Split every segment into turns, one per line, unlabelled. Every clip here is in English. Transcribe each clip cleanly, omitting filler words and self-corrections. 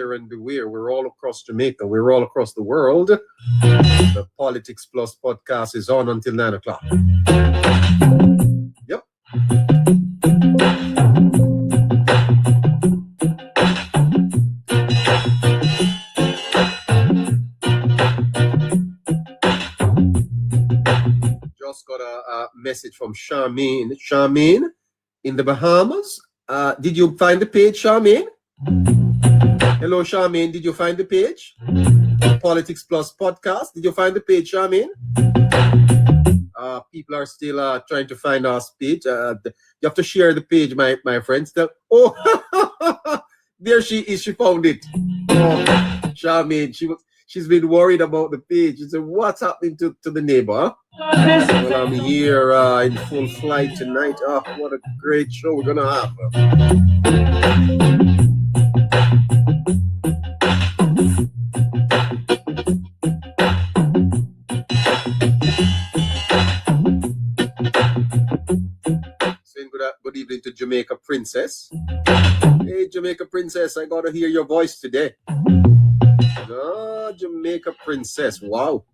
and beware. We're all across Jamaica. We're all across the world. The Politics Plus podcast is on until 9 o'clock. Yep. Just got a message from Charmaine. Charmaine in the Bahamas. Did you find the page, Charmaine? Hello, Charmaine. Did you find the page? Politics Plus podcast. Did you find the page, Charmaine? People are still trying to find our page. You have to share the page, my friends. Oh, there she is. She found it. Oh, Charmaine. She's been worried about the page. She said, "What's happening to the neighbor?" Well, I'm here in full flight tonight. Oh, what a great show we're gonna have. Saying good evening to Jamaica Princess. Hey, Jamaica Princess, I gotta hear your voice today. Ah, Jamaica Princess. Wow.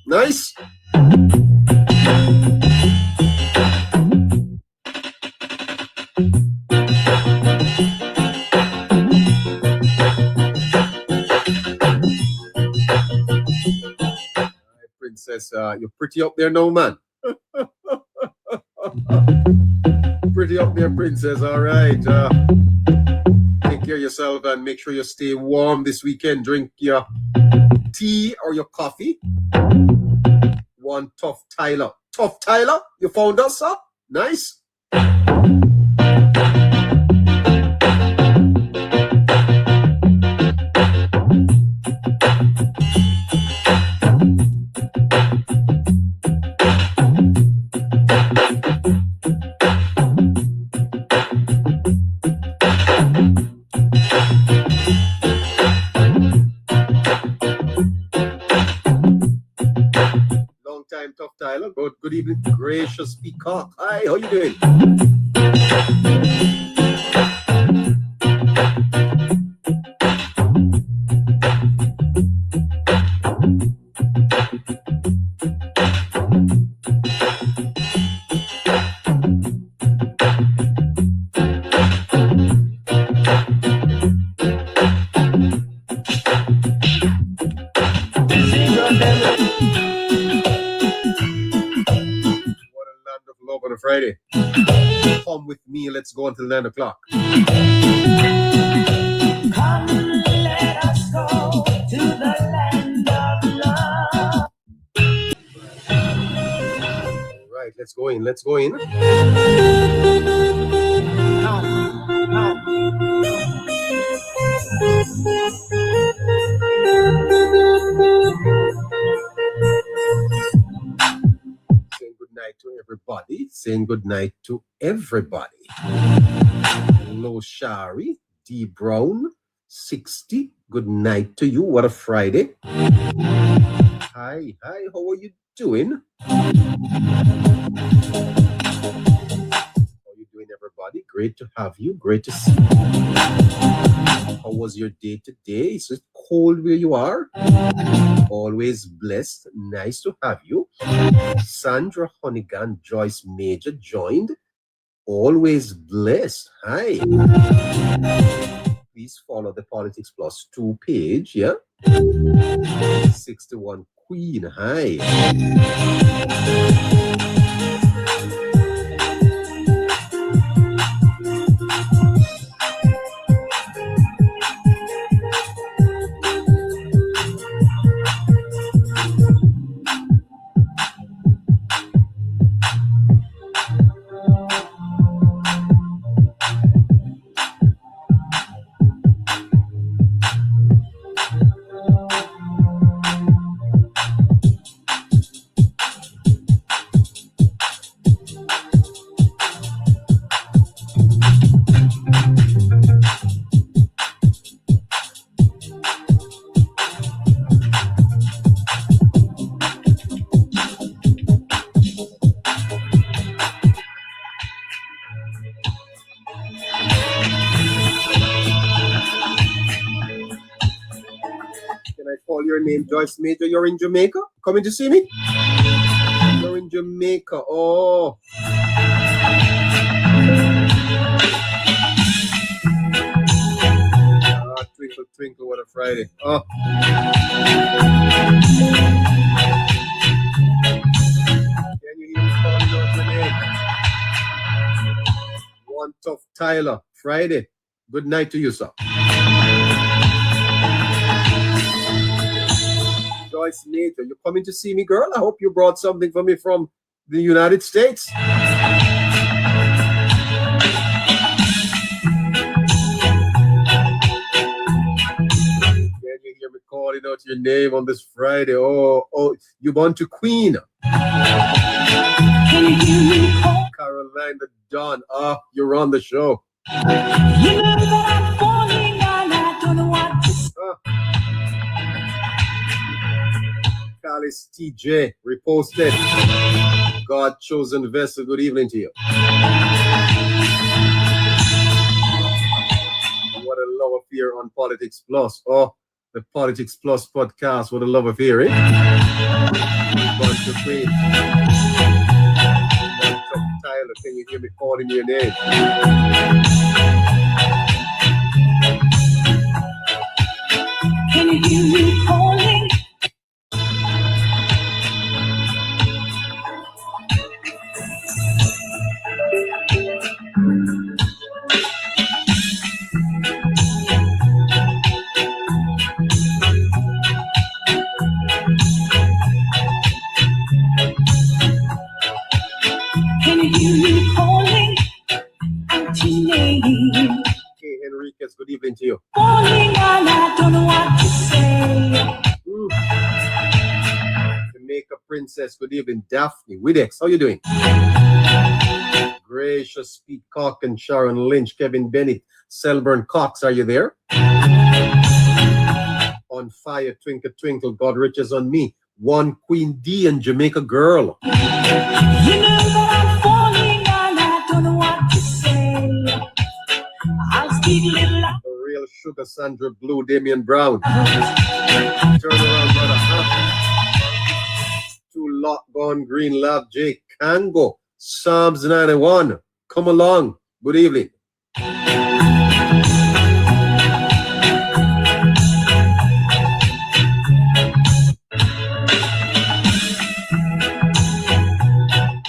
Nice. Princess, you're pretty up there now, man. Pretty up there, Princess. All right. Take care of yourself and make sure you stay warm this weekend. Drink your tea or your coffee. One Tough Tyler. Tough Tyler, you found us, huh? Nice. Tough Tyler. Good evening, gracious peacock. Hi, how you doing? Friday. Come with me, let's go until 9 o'clock.
Come, let us go to the land of love.
All right, let's go in. Let's go in. To everybody, saying good night to everybody. Hello, Shari, D Brown, 60. Good night to you. What a Friday. Hi, how are you doing? How are you doing, everybody? Great to have you. Great to see you. How was your day today? Is it cold where you are? Always blessed. Nice to have you. Sandra Honeygan, Joyce Major joined. Always blessed. Hi. Please follow the Politics Plus 2 page. Yeah. 61 Queen. Hi. I call your name Joyce Major? You're in Jamaica? Coming to see me? You're in Jamaica. Oh. Twinkle, twinkle, what a Friday. Oh. Can you hear me calling out your name? One Tough Tyler, Friday. Good night to you, sir. Joyce Major, you coming to see me, girl? I hope you brought something for me from the United States. Can you hear me calling out your name on this Friday? Oh, you born to Queen. Caroline the Dawn. Oh, you're on the show.
You know that I'm falling and I don't know what to say.
Callis TJ reposted. God chosen vessel. Good evening to you. What a love affair on Politics Plus. Oh, the Politics Plus podcast. What a love affair, eh? Bunch of Queen. Tyler, can you hear me calling your name?
Can you hear me calling? Can you hear me calling out your name?
Hey, Enriquez, good evening to you.
Calling and I don't know what to say.
Jamaica Princess, good evening. Daphne, Widex, how you doing? Gracious Peacock and Sharon Lynch, Kevin Bennett, Selburn Cox, are you there? On fire, twinkle, twinkle, God riches on me. One Queen D and Jamaica Girl.
You know that I'm falling and I don't know what to say. I'll speak little loud.
The real sugar Sandra Blue, Damian Brown. Turn around, brother. Huh? Two Lot Gone Green Love, Jake Kango. Psalms 91. Come along. Good evening.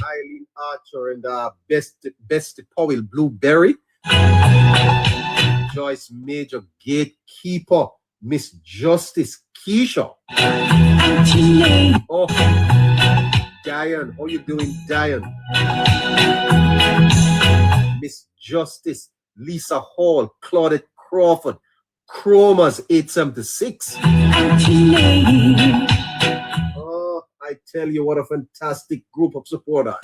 Eileen Archer and Best Powell Blueberry. Joyce Major Gatekeeper. Miss Justice Keisha. Oh, Diane, how you doing, Diane? Miss Justice, Lisa Hall, Claudette Crawford, Chromas 876. Oh, I tell you, what a fantastic group of supporters.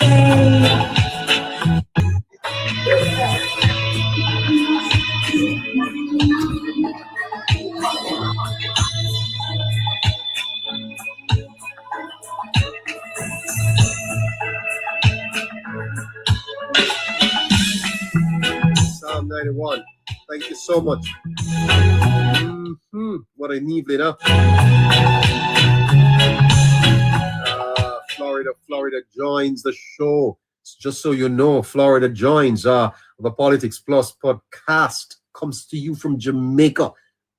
Psalm 91. Thank you so much. What an evening, huh? Florida joins the show. Just so you know, Florida joins the Politics Plus podcast. Comes to you from Jamaica.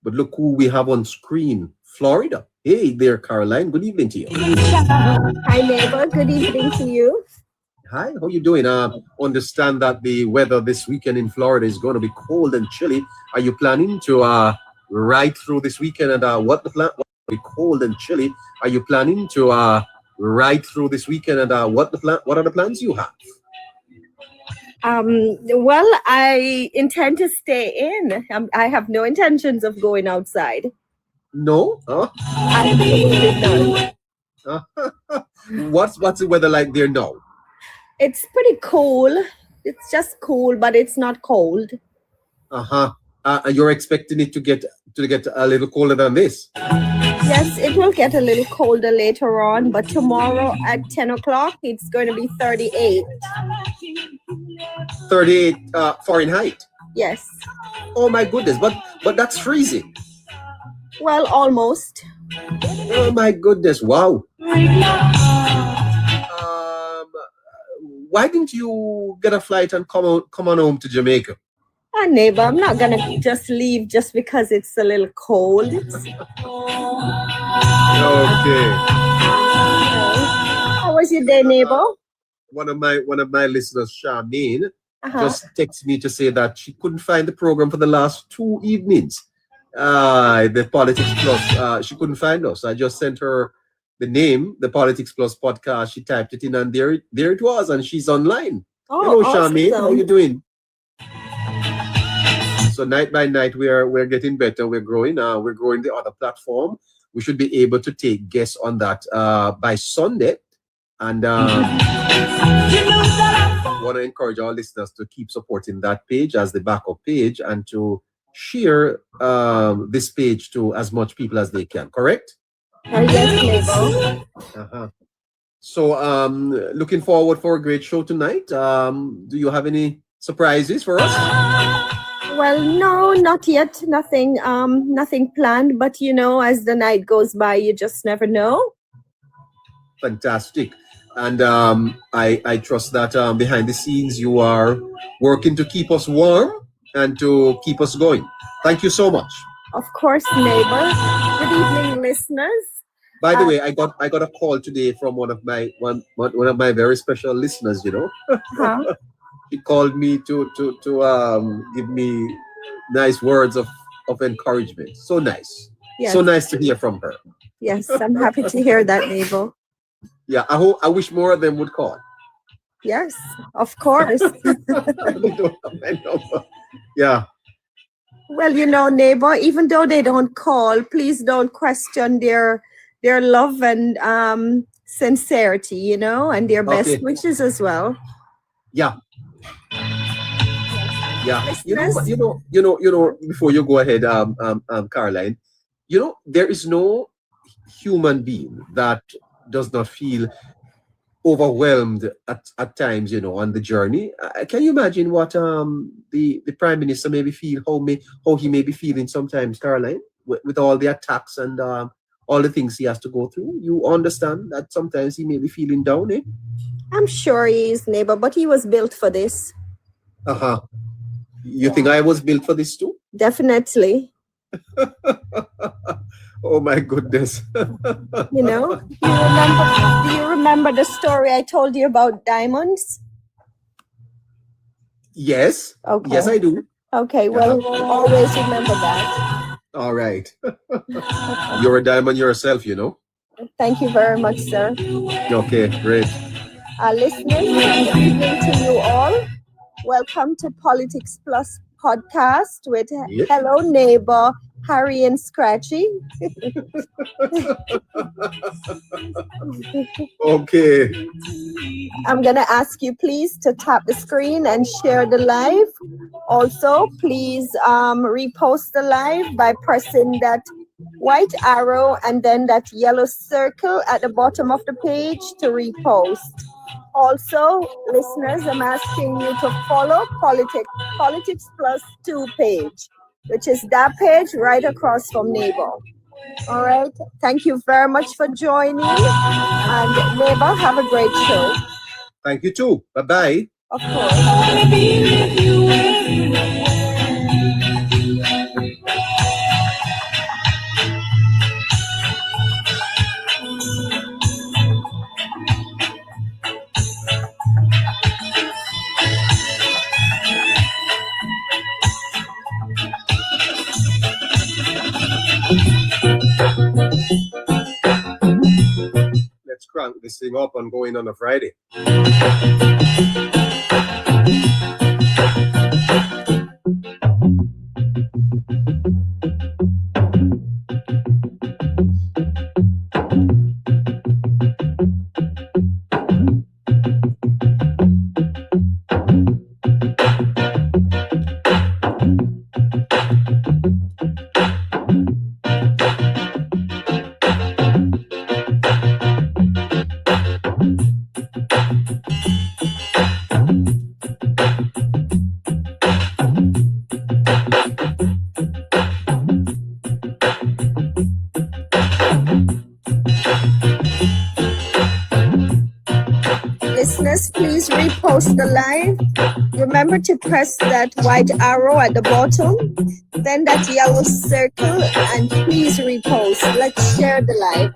But look who we have on screen. Florida. Hey there, Caroline. Good evening to you.
Hi, neighbor. Good evening to you.
Hi, how you doing? Understand that the weather this weekend in Florida is going to be cold and chilly. Are you planning to ride through this weekend? And what the plan? What will be cold and chilly? Are you planning to ride through this weekend? And what the plan? What are the plans you have?
Well, I intend to stay in. I have no intentions of going outside.
No? Huh?
Absolutely none.
What's the weather like there now?
It's pretty cool. It's just cool, but it's not cold.
You're expecting it to get a little colder than this?
Yes, it will get a little colder later on, but tomorrow at 10 o'clock, it's going to be 38.
38 Fahrenheit.
Yes.
Oh my goodness, but that's freezing.
Well, almost.
Oh my goodness! Wow. Why didn't you get a flight and come on home to Jamaica?
Neighbor, I'm not gonna just leave just because it's a little cold.
Okay.
How was your day, neighbor?
One of my listeners, Charmaine,
Uh-huh.
just texted me to say that she couldn't find the program for the last 2 evenings. The Politics Plus, she couldn't find us. I just sent her the name, the Politics Plus podcast. She typed it in, and there it was, and she's online.
Oh,
Hello,
awesome.
Charmaine. How you doing? So night by night, we're getting better. We're growing. We're growing the other platform. We should be able to take guests on that by Sunday. And want to encourage our listeners to keep supporting that page as the backup page, and to share this page to as much people as they can. Correct?
Yes, neighbor.
So looking forward for a great show tonight. Do you have any surprises for us?
Well, no, not yet. Nothing planned. But as the night goes by, you just never know.
Fantastic. And I trust that behind the scenes you are working to keep us warm and to keep us going. Thank you so much.
Of course, neighbor. Good evening, listeners.
By the way, I got a call today from one of my very special listeners.
Uh-huh.
He called me to give me nice words of encouragement. So nice.
Yes.
So nice to hear from her.
Yes, I'm happy to hear that, neighbor.
Yeah, I wish more of them would call.
Yes, of course.
Yeah.
Well, neighbor, even though they don't call, please don't question their love and sincerity, and their best wishes as well.
Yeah. Yeah. You know, before you go ahead, Caroline, there is no human being that does not feel overwhelmed at times, on the journey. Can you imagine what the Prime Minister maybe feel, how he may be feeling sometimes, Caroline, with all the attacks and all the things he has to go through? You understand that sometimes he may be feeling down, eh?
I'm sure he is, neighbor, but he was built for this.
You think I was built for this too?
Definitely.
Oh my goodness.
Do you remember the story I told you about diamonds?
Yes.
Okay.
Yes, I do.
Okay, well, always remember that.
All right. You're a diamond yourself,
Thank you very much, sir.
Okay, great.
Listeners, good evening to you all. Welcome to Politics Plus podcast with Hello Neighbor, Harry and Scratchy.
Okay.
I'm going to ask you please to tap the screen and share the live. Also, please repost the live by pressing that white arrow and then that yellow circle at the bottom of the page to repost. Also, listeners, I'm asking you to follow Politics Plus 2 page, which is that page right across from Neighbor. All right. Thank you very much for joining. And Neighbor, have a great show.
Thank you too. Bye-bye.
Of course.
Let's crank this thing up and going on a Friday.
please repost the live. Remember to press that white arrow at the bottom, then that yellow circle, and please repost. Let's share the live.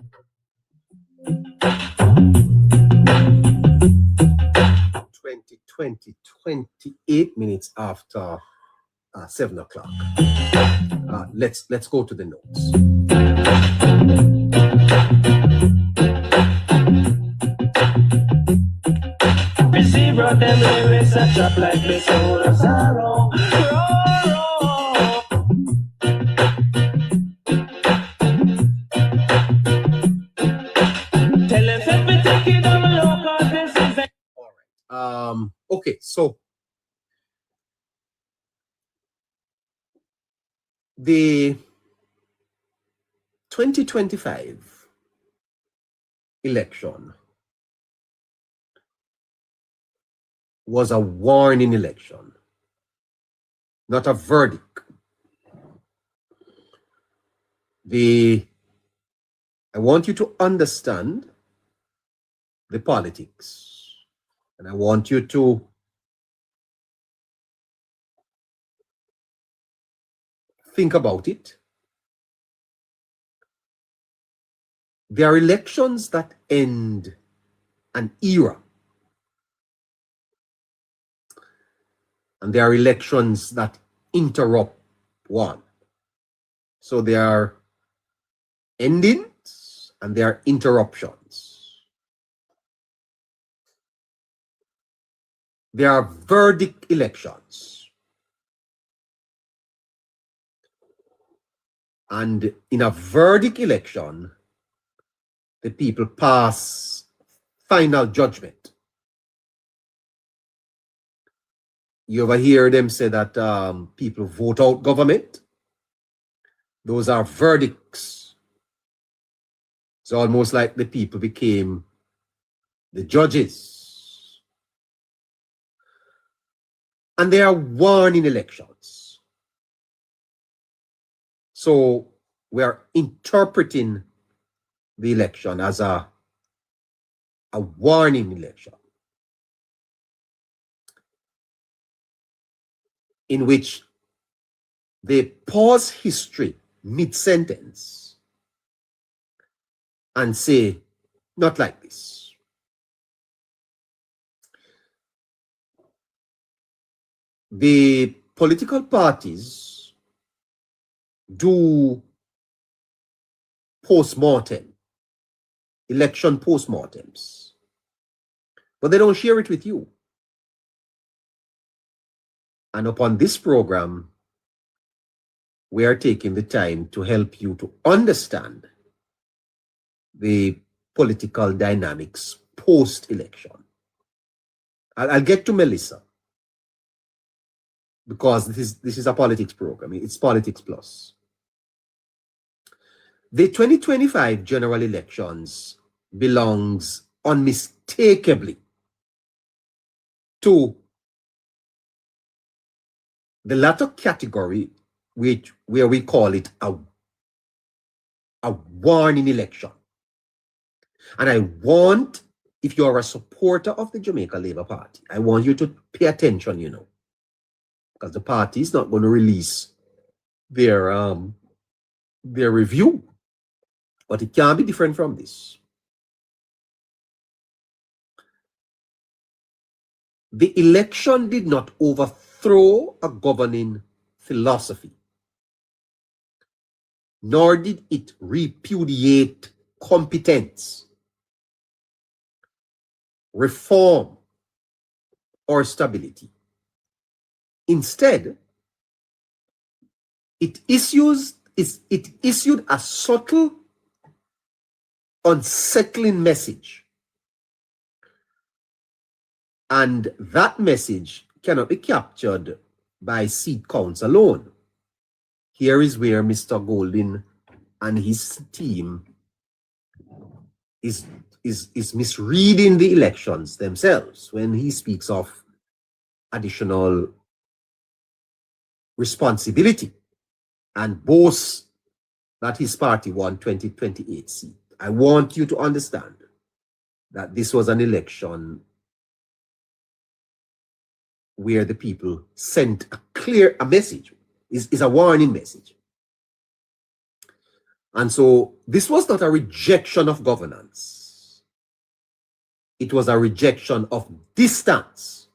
28 minutes after 7 o'clock. Let's go to the notes.
Zero them lyrics that drop like the soul of sorrow. Tell them let me take it on the low, 'cause this is a...
All right. Okay, so the 2025 election was a warning election, not a verdict. I want you to understand the politics, and I want you to think about it. There are elections that end an era, and there are elections that interrupt one. So there are endings and there are interruptions. There are verdict elections. And in a verdict election, the people pass final judgment. You ever hear them say that people vote out government? Those are verdicts. It's almost like the people became the judges. And they are warning elections. So we are interpreting the election as a warning election, in which they pause history mid-sentence and say, not like this. The political parties do post-mortem, election post-mortems, but they don't share it with you. And upon this program, we are taking the time to help you to understand the political dynamics post-election. I'll get to Melissa, because this is a politics program. It's Politics Plus. The 2025 general elections belongs unmistakably to the latter category, where we call it a warning election. And I want, if you're a supporter of the Jamaica Labour Party, I want you to pay attention, because the party is not going to release their review, but it can be different from this. The election did not overthrow a governing philosophy, nor did it repudiate competence, reform, or stability. Instead, it issued a subtle, unsettling message. And that message cannot be captured by seat counts alone. Here is where Mr. Golden and his team is misreading the elections themselves when he speaks of additional responsibility and boasts that his party won 2028 seats. I want you to understand that this was an election where the people sent a message, is a warning message. And so this was not a rejection of governance. It was a rejection of distance.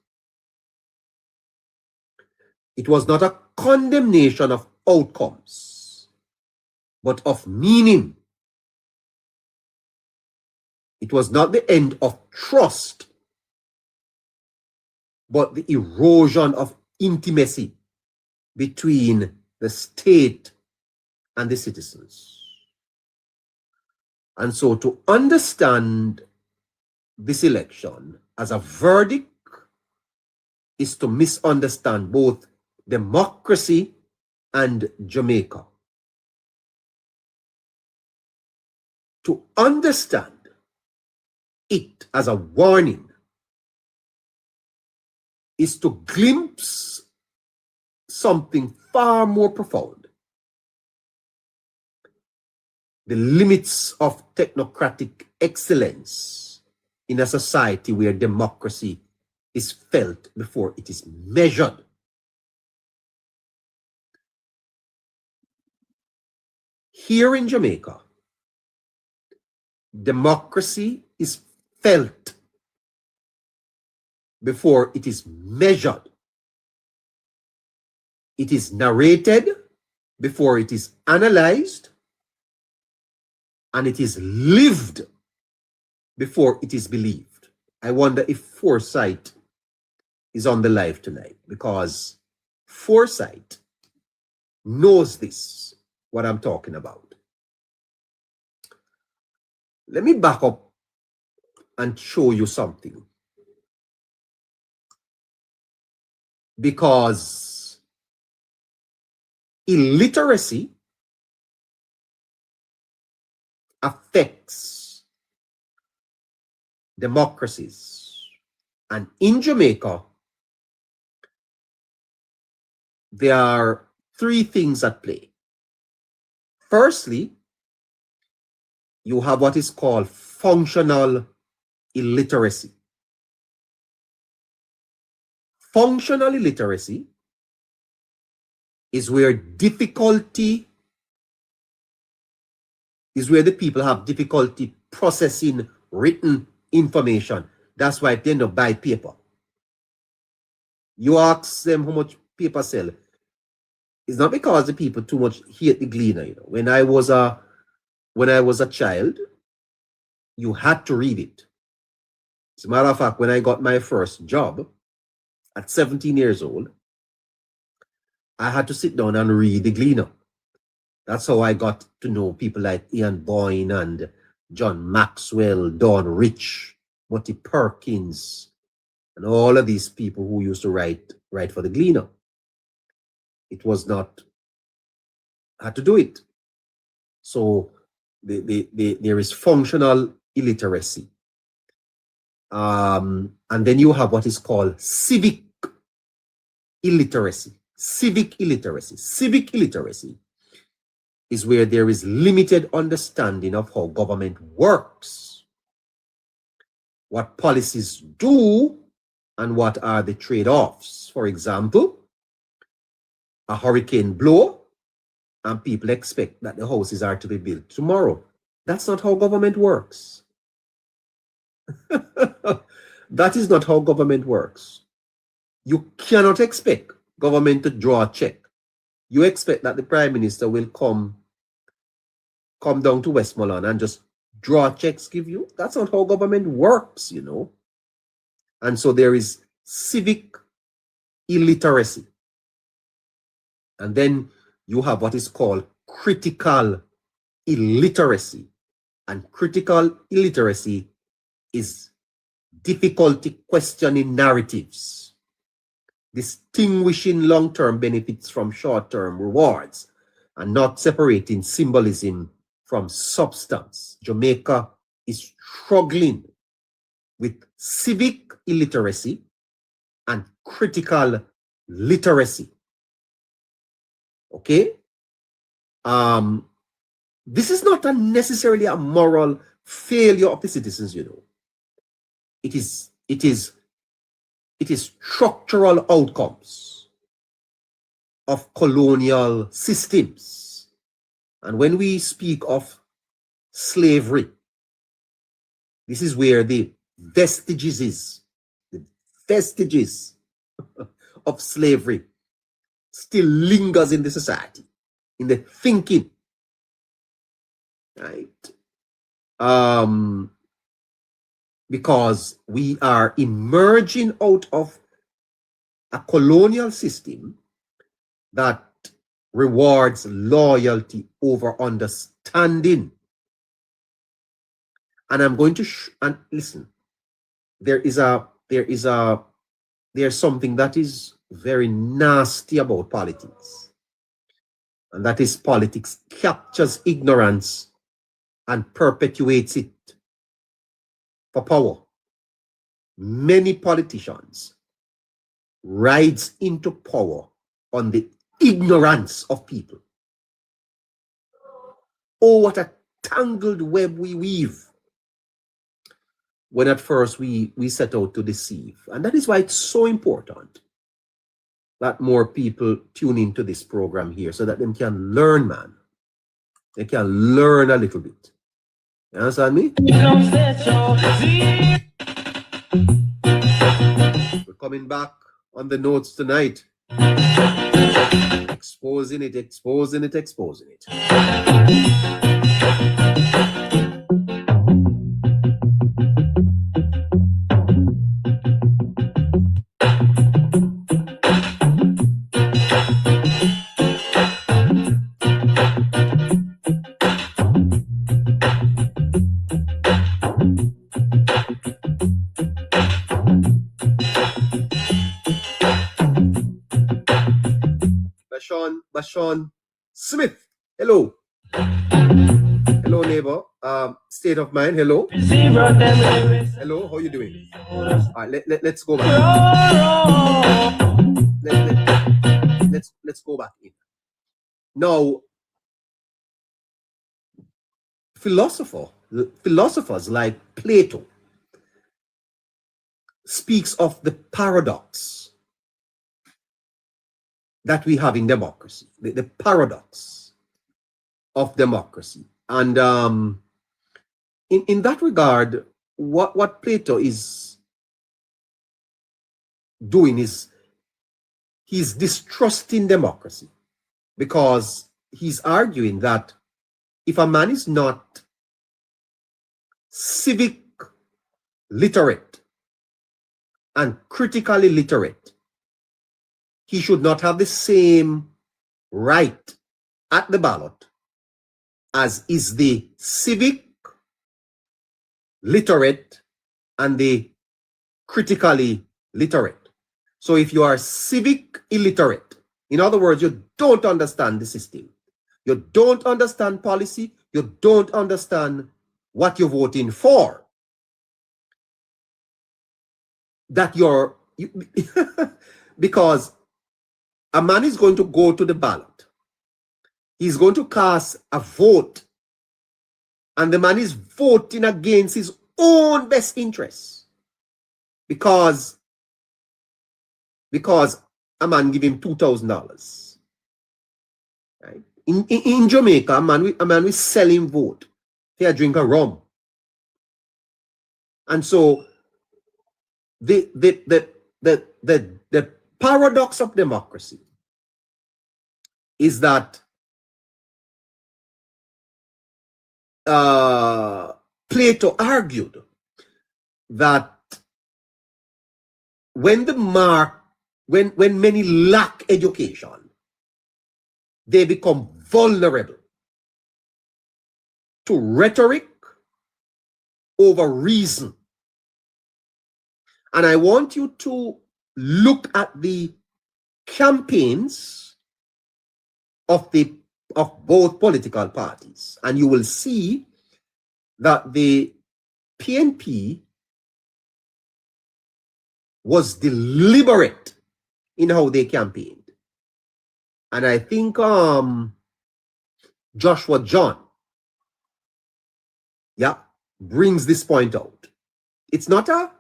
It was not a condemnation of outcomes, but of meaning. It was not the end of trust, but the erosion of intimacy between the state and the citizens. And so to understand this election as a verdict is to misunderstand both democracy and Jamaica. To understand it as a warning is to glimpse something far more profound. The limits of technocratic excellence in a society where democracy is felt before it is measured. Here in Jamaica, democracy is felt before it is measured. It is narrated before it is analyzed, and it is lived before it is believed. I wonder if Foresight is on the live tonight, because Foresight knows this, what I'm talking about. Let me back up and show you something. Because illiteracy affects democracies. And in Jamaica, there are three things at play. Firstly, you have what is called functional illiteracy. Functional illiteracy is where the people have difficulty processing written information. That's why they don't buy paper. You ask them how much paper sell. It's not because the people too much hate the Gleaner. You know, when I was a child, you had to read it. As a matter of fact, when I got my first job at 17 years old, I had to sit down and read the Gleaner. That's how I got to know people like Ian Boyne and John Maxwell, Don Rich, Mutty Perkins, and all of these people who used to write for the Gleaner. It was not, I had to do it. So there is functional illiteracy. And then you have what is called civic illiteracy. Civic illiteracy. Civic illiteracy is where there is limited understanding of how government works, what policies do, and what are the trade-offs. For example, a hurricane blow, and people expect that the houses are to be built tomorrow. That's not how government works. That is not how government works. You cannot expect government to draw a check. You expect that the Prime Minister will come down to Westmoreland and just draw checks, give you. That's not how government works, you know. And so there is civic illiteracy. And then you have what is called critical illiteracy. And critical illiteracy is difficulty questioning narratives, distinguishing long-term benefits from short-term rewards, and not separating symbolism from substance. Jamaica is struggling with civic illiteracy and critical literacy. Okay? This is not necessarily a moral failure of the citizens, you know. It is It is structural outcomes of colonial systems. And when we speak of slavery, this is where the vestiges of slavery still lingers in the society, in the thinking, right? Because we are emerging out of a colonial system that rewards loyalty over understanding. And I'm going to and listen. There's something that is very nasty about politics, and that is politics captures ignorance and perpetuates it for power. Many politicians rides into power on the ignorance of people. Oh, what a tangled web we weave when at first we set out to deceive. And that is why it's so important that more people tune into this program here so that they can learn, man. They can learn a little bit. You understand me? We're coming back on the notes tonight. Exposing it, exposing it, exposing it. Bashan Smith, hello. Hello, neighbor. State of mind, hello. Hello, how you doing? All right, let's go back. Let's go back in. Now, philosophers like Plato speaks of the paradox that we have in democracy, the paradox of democracy. And in that regard, what Plato is doing is he's distrusting democracy, because he's arguing that if a man is not civic literate and critically literate, he should not have the same right at the ballot as is the civic literate and the critically literate. So if you are civic illiterate, in other words, you don't understand the system, you don't understand policy, you don't understand what you're voting for, that because a man is going to go to the ballot, he's going to cast a vote, and the man is voting against his own best interests because a man give him $2,000. Right? In Jamaica, a man will sell him vote. He a drink a rum. And so the paradox of democracy is that Plato argued that when many lack education, they become vulnerable to rhetoric over reason. And I want you to look at the campaigns of both political parties, and you will see that the PNP was deliberate in how they campaigned. And I think Joshua John, brings this point out. It's not a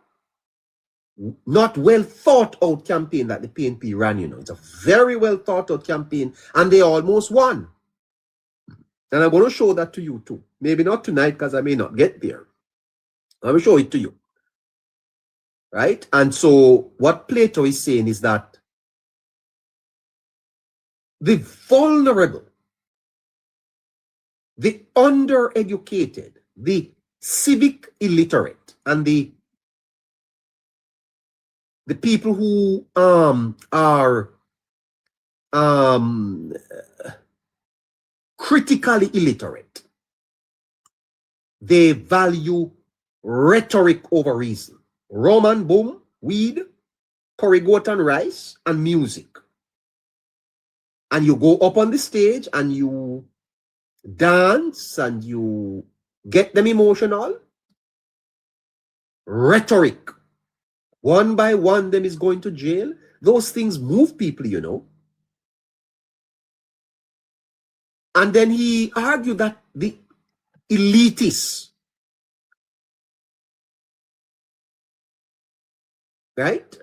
not well thought out campaign that the PNP ran, It's a very well thought out campaign, and they almost won. And I'm going to show that to you too. Maybe not tonight because I may not get there. I will show it to you. Right? And so what Plato is saying is that the vulnerable, the undereducated, the civic illiterate, and the people who are critically illiterate, they value rhetoric over reason. Roman boom, weed, curry goat and rice, and music. And you go up on the stage and you dance and you get them emotional. Rhetoric. One by one, them is going to jail. Those things move people, And then he argued that the elitists, right?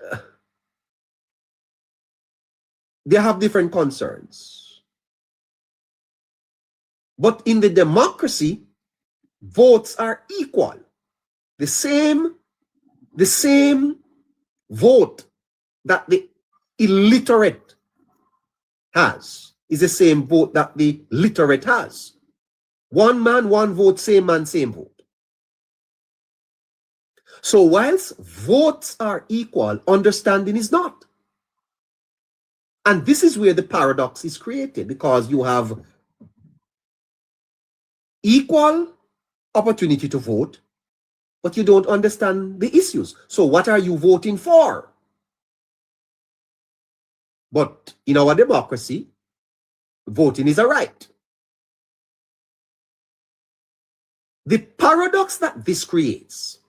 They have different concerns. But in the democracy, votes are equal. The same vote that the illiterate has is the same vote that the literate has. One man, one vote, same man, same vote. So whilst votes are equal, understanding is not. And this is where the paradox is created, because you have equal opportunity to vote, but you don't understand the issues. So what are you voting for? But in our democracy, voting is a right. The paradox that this creates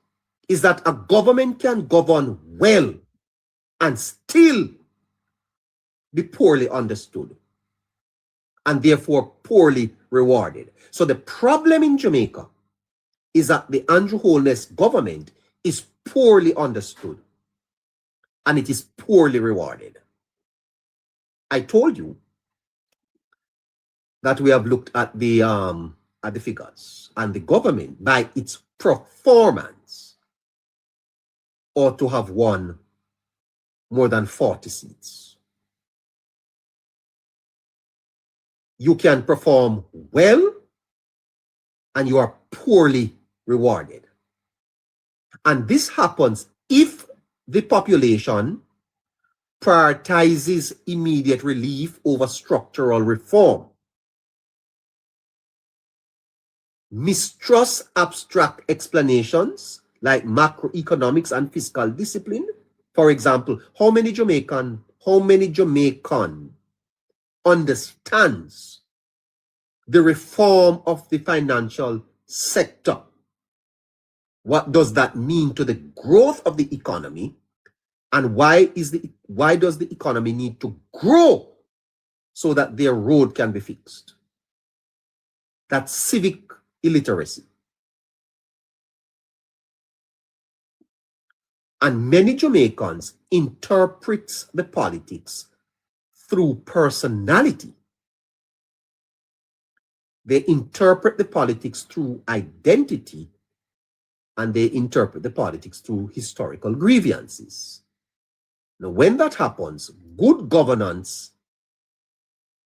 is that a government can govern well and still be poorly understood and therefore poorly rewarded. So the problem in Jamaica is that the Andrew Holness government is poorly understood and it is poorly rewarded. I told you that we have looked at the figures, and the government, by its performance, ought to have won more than 40 seats. You can perform well and you are poorly rewarded. And this happens if the population prioritizes immediate relief over structural reform, mistrust abstract explanations like macroeconomics and fiscal discipline. For example, how many Jamaican understands the reform of the financial sector? What does that mean to the growth of the economy? And why does the economy need to grow so that their road can be fixed? That's civic illiteracy. And many Jamaicans interpret the politics through personality. They interpret the politics through identity, and they interpret the politics through historical grievances. Now, when that happens, good governance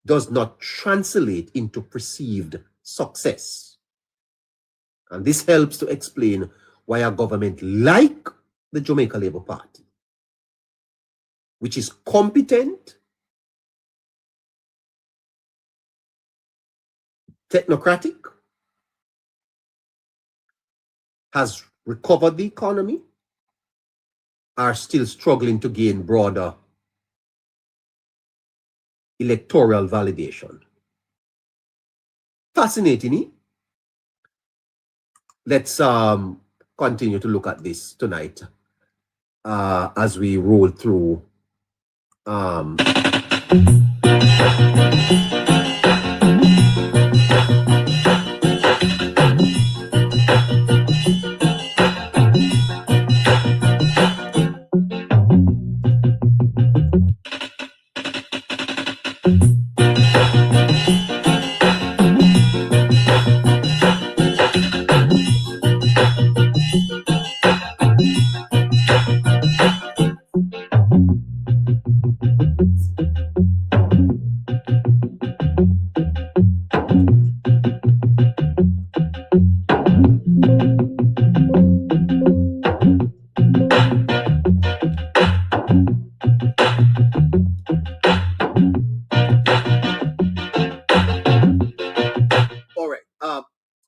does not translate into perceived success. And this helps to explain why a government like the Jamaica Labour Party, which is competent, technocratic, has recovered the economy, are still struggling to gain broader electoral validation. Fascinating, eh? Let's continue to look at this tonight as we roll through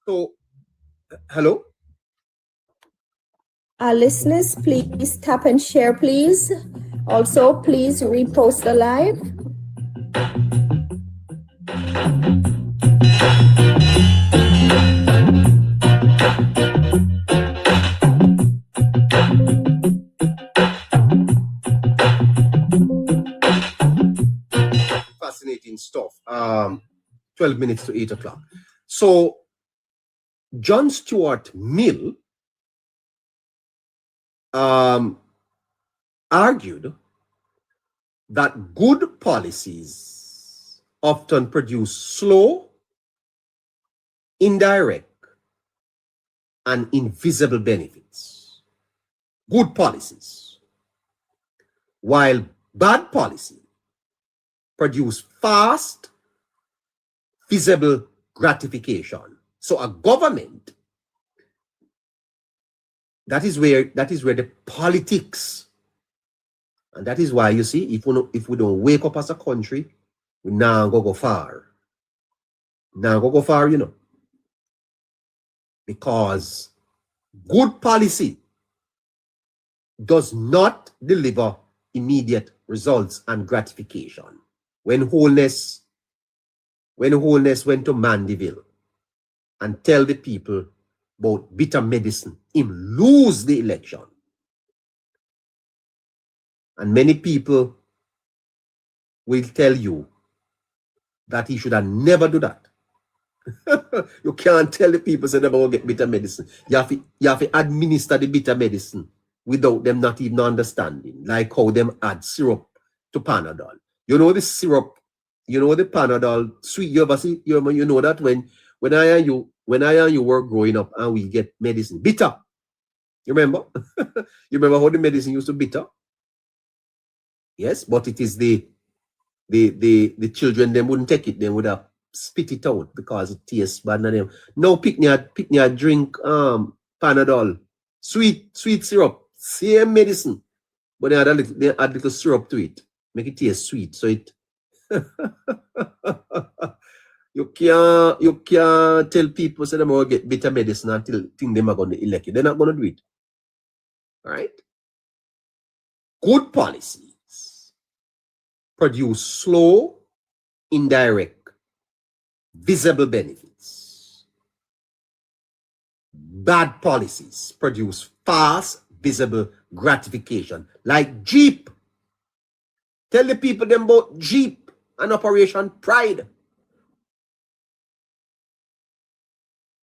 So, hello?
Our listeners, please tap and share, please. Also, please repost the live.
Fascinating stuff. 12 minutes to 8 o'clock. So, John Stuart Mill argued that good policies often produce slow, indirect, and invisible benefits. Good policies. While bad policy produce fast, visible gratification. So a government, that is where the politics, and that is why you see, if we don't wake up as a country, we now go far. Now go far, you know. Because good policy does not deliver immediate results and gratification. When wholeness went to Mandeville and tell the people about bitter medicine, him lose the election. And many people will tell you that he should have never do that. You can't tell the people say they're going to get bitter medicine. You have to administer the bitter medicine without them not even understanding. Like how them add syrup to Panadol. You know the syrup, you know the Panadol sweet. You ever see? You know that when I and you were growing up and we get medicine bitter. You remember? You remember how the medicine used to bitter? Yes, but it is the children, them wouldn't take it. They would have spit it out because it tastes bad. Now pick me a drink Panadol, sweet syrup, same medicine, but they add little syrup to it, make it taste sweet. So it you can't tell people say they're going to get bitter medicine until think them are going to elect you. They're not going to do it. All right. Good policies produce slow, indirect, visible benefits. Bad policies produce fast, visible gratification. Like Jeep. Tell the people them about Jeep and Operation Pride.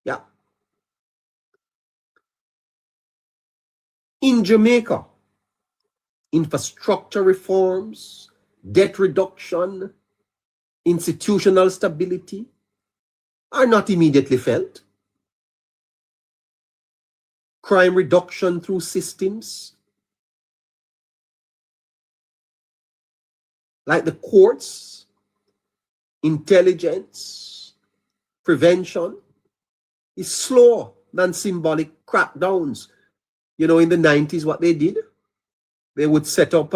Yeah. In Jamaica, infrastructure reforms, debt reduction, institutional stability are not immediately felt. Crime reduction through systems like the courts, intelligence, prevention is slower than symbolic crackdowns. You know, in the 90s, what they did, they would set up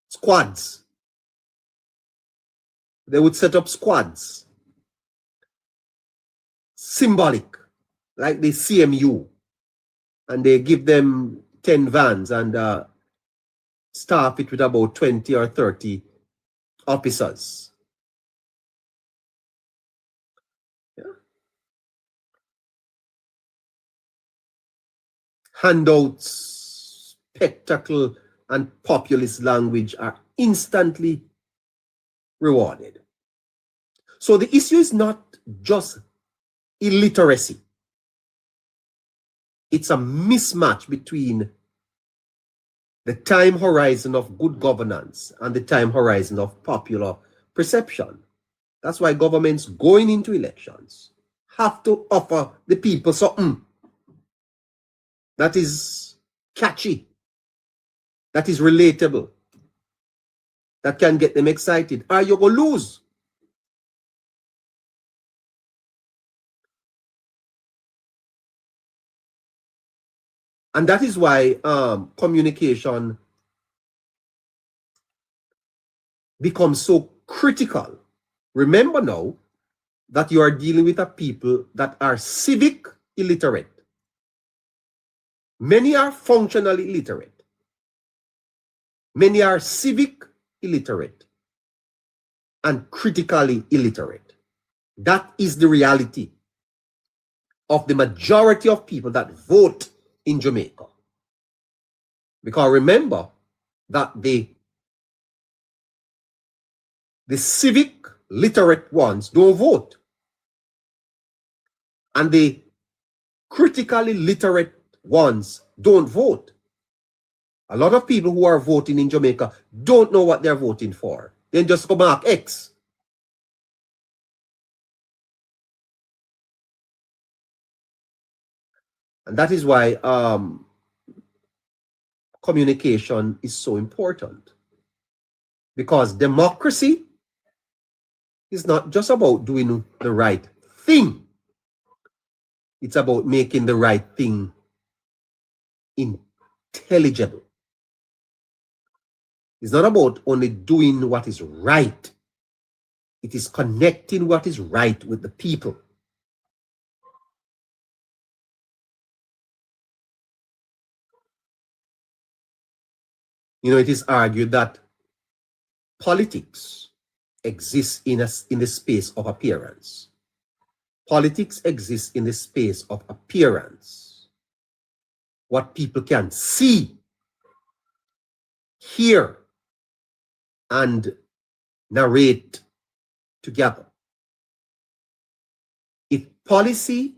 squads. They would set up squads, symbolic, like the CMU, and they give them 10 vans and staff it with about 20 or 30 officers. Yeah. Handouts, spectacle, and populist language are instantly rewarded. So the issue is not just illiteracy. It's a mismatch between the time horizon of good governance and the time horizon of popular perception. That's why governments going into elections have to offer the people something that is catchy, that is relatable, that can get them excited, or you're going to lose. And that is why communication becomes so critical. Remember now, that you are dealing with a people that are civic illiterate. Many are functionally illiterate. Many are civic illiterate and critically illiterate. That is the reality of the majority of people that vote in Jamaica. Because remember that the civic literate ones don't vote. And the critically literate ones don't vote. A lot of people who are voting in Jamaica don't know what they're voting for. Then just go mark X. And that is why communication is so important. Because democracy is not just about doing the right thing. It's about making the right thing intelligible. It's not about only doing what is right. It is connecting what is right with the people. You know, it is argued that politics exists in the space of appearance. Politics exists in the space of appearance. What people can see, hear, and narrate together. If policy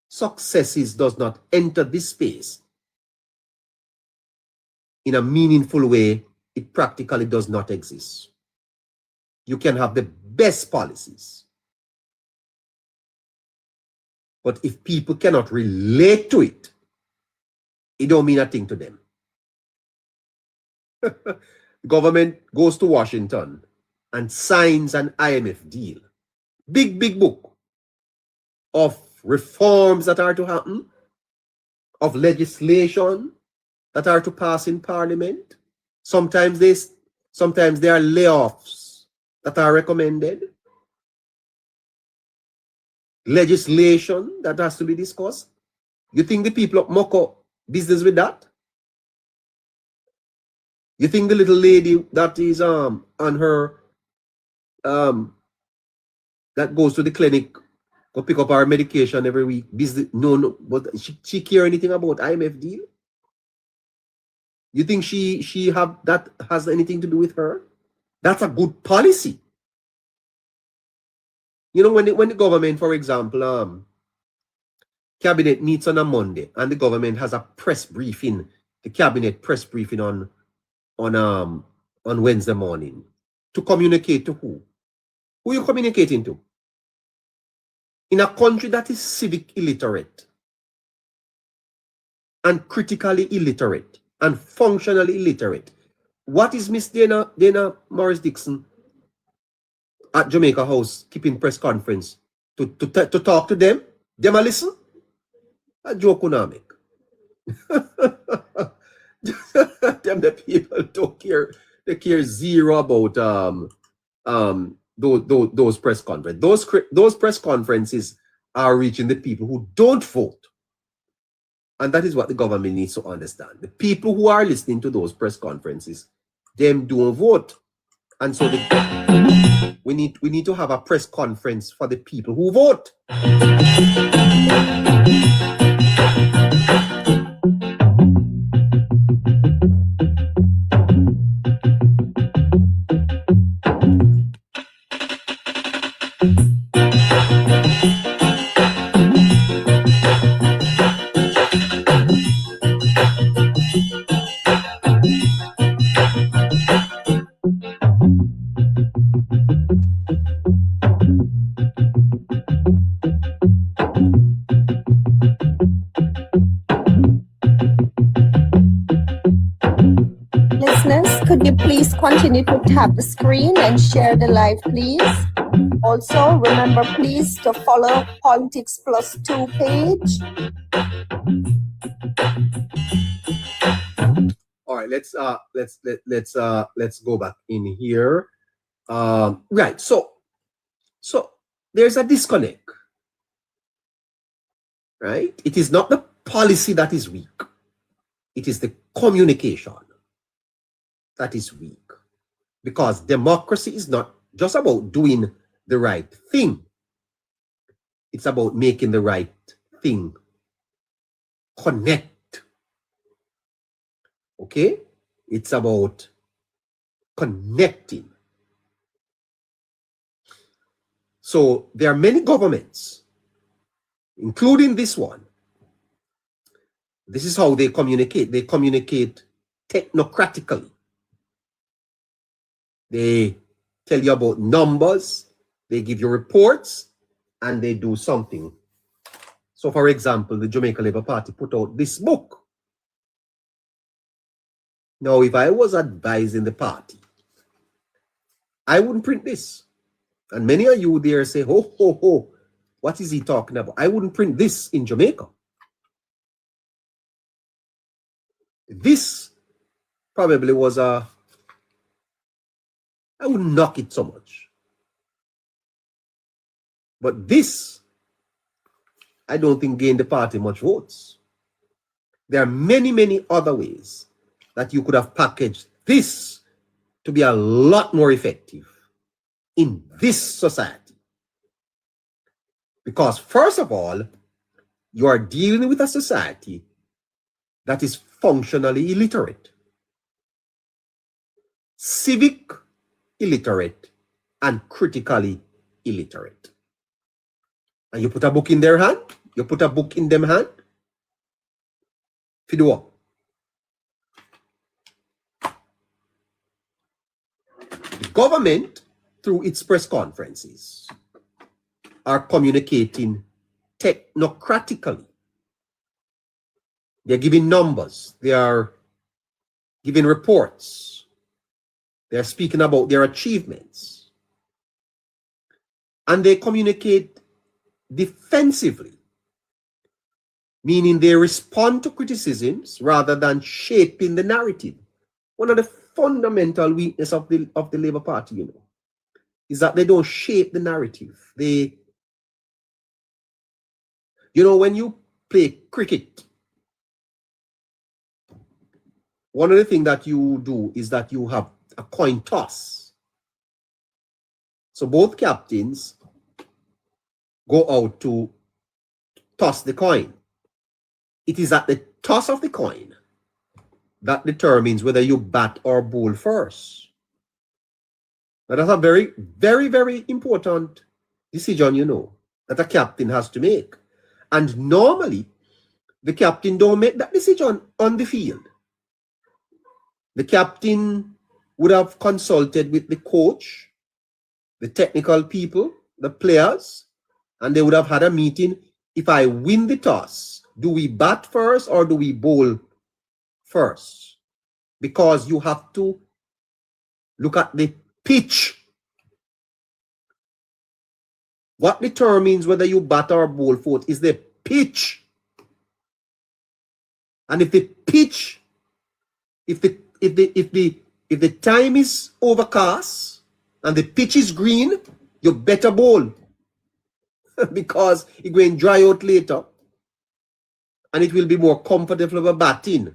successes does not enter this space in a meaningful way, it practically does not exist. You can have the best policies, but if people cannot relate to it, it don't mean a thing to them. The government goes to Washington and signs an IMF deal. Big, big book of reforms that are to happen, of legislation that are to pass in Parliament. Sometimes there are layoffs that are recommended. Legislation that has to be discussed. You think the people of Moko business with that? You think the little lady that is on her that goes to the clinic go pick up her medication every week, business? No, but she care anything about IMF deal? You think she has anything to do with her? That's a good policy. You know, when the government, for example, cabinet meets on a Monday and the government has a press briefing, the cabinet press briefing on Wednesday morning, to communicate to who? Who are you communicating to? In a country that is civic illiterate and critically illiterate and functionally illiterate, what is Miss Dana Morris Dixon at Jamaica House keeping press conference to talk to them? Them a listen? A joke una make. Them the people don't care. They care zero about those press conferences. Those press conferences are reaching the people who don't vote. And that is what the government needs to understand. The people who are listening to those press conferences, them don't vote. And so we need to have a press conference for the people who vote.
Could you please continue to tap the screen and share the live, please? Also, remember, please, to follow Politics Plus 2 page.
All right, let's go back in here. Right, so there's a disconnect, right? It is not the policy that is weak. It is the communication that is weak. Because democracy is not just about doing the right thing. It's about making the right thing connect. Okay? It's about connecting. So there are many governments, including this one. This is how they communicate. They communicate technocratically. They tell you about numbers, they give you reports, and they do something. So, for example, the Jamaica Labour Party put out this book. Now, if I was advising the party, I wouldn't print this. And many of you there say, ho, ho, ho, what is he talking about? I wouldn't print this in Jamaica. This probably was I wouldn't knock it so much. But this, I don't think gained the party much votes. There are many, many other ways that you could have packaged this to be a lot more effective in this society. Because first of all, you are dealing with a society that is functionally illiterate, civic illiterate, and critically illiterate. And you put a book in their hand, you put a book in them hand, for the what? The government, through its press conferences, are communicating technocratically. They're giving numbers, they are giving reports, they're speaking about their achievements, and they communicate defensively, meaning they respond to criticisms rather than shaping the narrative. One of the fundamental weaknesses of the Labour Party, you know, is that they don't shape the narrative. They, you know, when you play cricket, one of the things that you do is that you have a coin toss. So both captains go out to toss the coin. It is at the toss of the coin that determines whether you bat or bowl first. Now that's a very, very, very important decision, you know, that a captain has to make. And normally, the captain don't make that decision on the field. The captain would have consulted with the coach, the technical people, the players, and they would have had a meeting. If I win the toss, do we bat first or do we bowl first? Because you have to look at the pitch. What determines whether you bat or bowl fourth is the pitch. And if the pitch, if the time is overcast and the pitch is green, you better bowl. Because it's going to dry out later and it will be more comfortable for batting.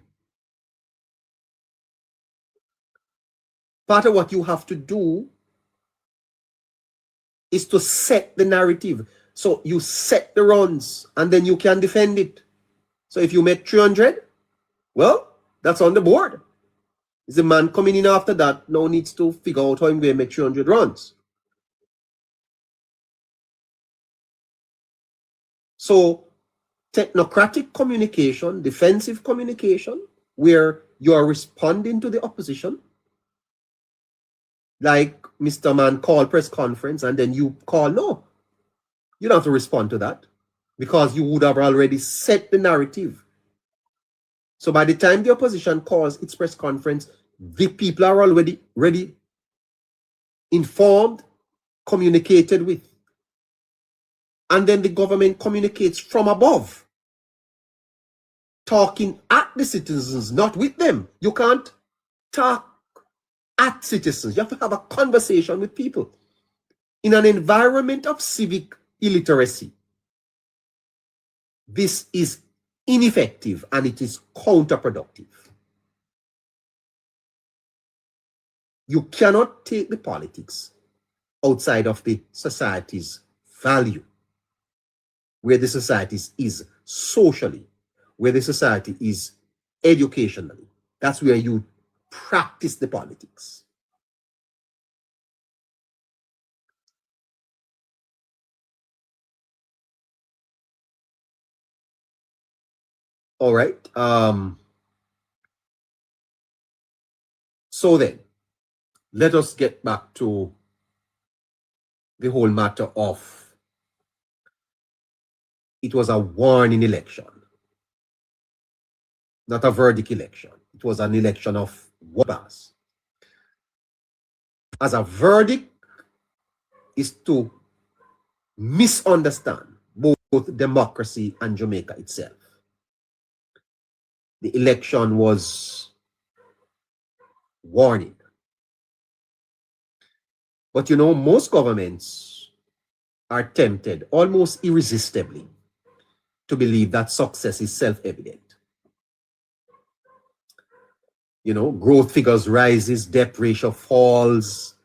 Part of what you have to do is to set the narrative. So you set the runs and then you can defend it. So if you make 300, well, that's on the board. Is the man coming in after that now needs to figure out how he's going to make 300 runs. So technocratic communication, defensive communication, where you are responding to the opposition, like Mr. Man called press conference and then you call, no, you don't have to respond to that because you would have already set the narrative. So by the time the opposition calls its press conference, the people are already ready, informed, communicated with. And then the government communicates from above, talking at the citizens, not with them. You can't talk at citizens. You have to have a conversation with people In an environment of civic illiteracy, this is ineffective and it is counterproductive. You cannot take the politics outside of the society's value, where the society is socially, where the society is educationally. That's where you practice the politics. All right. So then, let us get back to the whole matter of it was a warning election, not a verdict election. It was an election of what pass. As a verdict is to misunderstand both democracy and Jamaica itself. The election was warning. But you know, most governments are tempted almost irresistibly to believe that success is self-evident. You know, growth figures rises, debt ratio falls,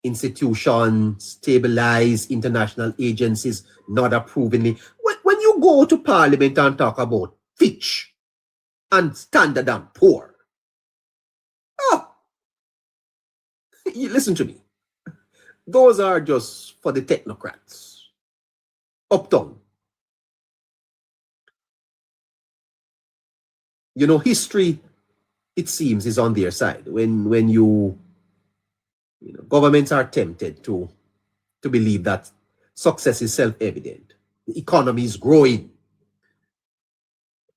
institutions stabilize, international agencies not approvingly. When you go to Parliament and talk about Fitch and Standard and Poor, oh, listen to me. Those are just for the technocrats. Uptown. You know, history, it seems, is on their side. When you know, governments are tempted to believe that success is self-evident. The economy is growing.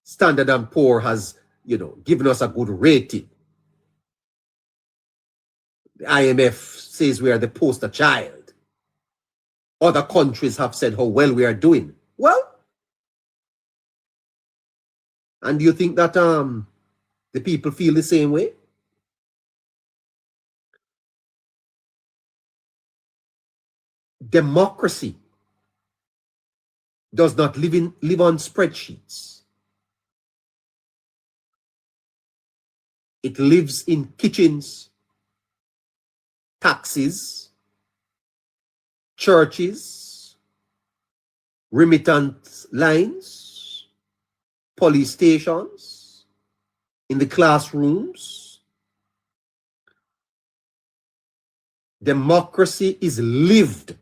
Standard and Poor has, you know, given us a good rating. The IMF says we are the poster child. Other countries have said how well we are doing. Well, and do you think that the people feel the same way? Democracy does not live on spreadsheets. It lives in kitchens, taxis, churches, remittance lines, police stations, in the classrooms. Democracy is lived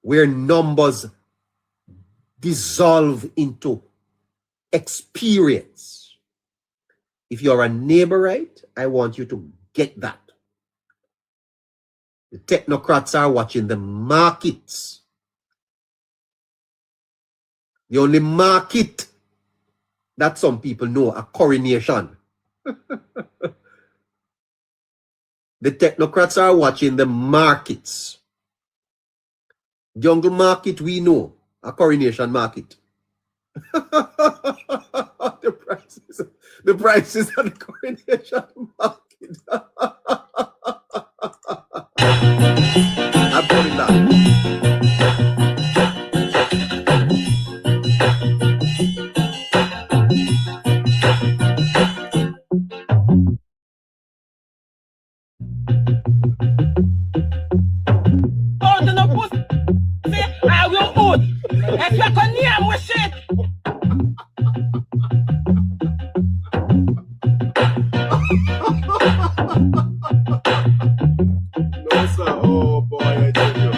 where numbers dissolve into experience. If you're a neighborite, I want you to get that. The technocrats are watching the markets. The only market that some people know, a coronation. The technocrats are watching the markets. Jungle market, we know, a coronation market. the prices of the coronation market. I'm putting that. No, sir. Oh, boy, I tell you.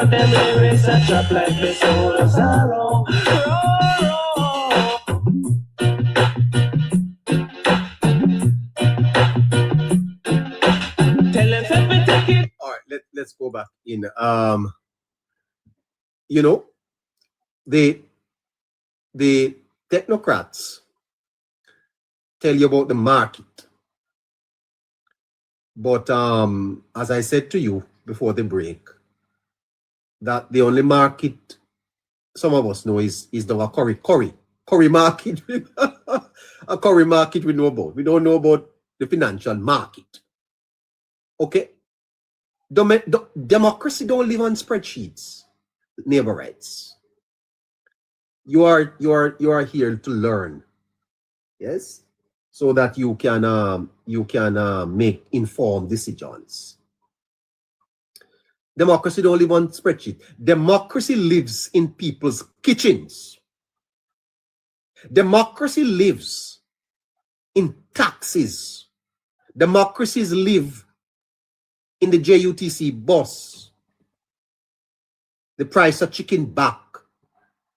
But them lyrics a trap like me soul of sorrow. Tell them let me take it.
All right, let's go back in. You know, the technocrats tell you about the market. But as I said to you before the break, that the only market some of us know is the curry market. A curry market we know about. We don't know about the financial market. Okay? Democracy don't live on spreadsheets, neighbor rights. You are here to learn. Yes? So that you can make informed decisions. Democracy don't live on spreadsheet. Democracy lives in people's kitchens. Democracy lives in taxes. Democracies live in the JUTC bus. The price of chicken back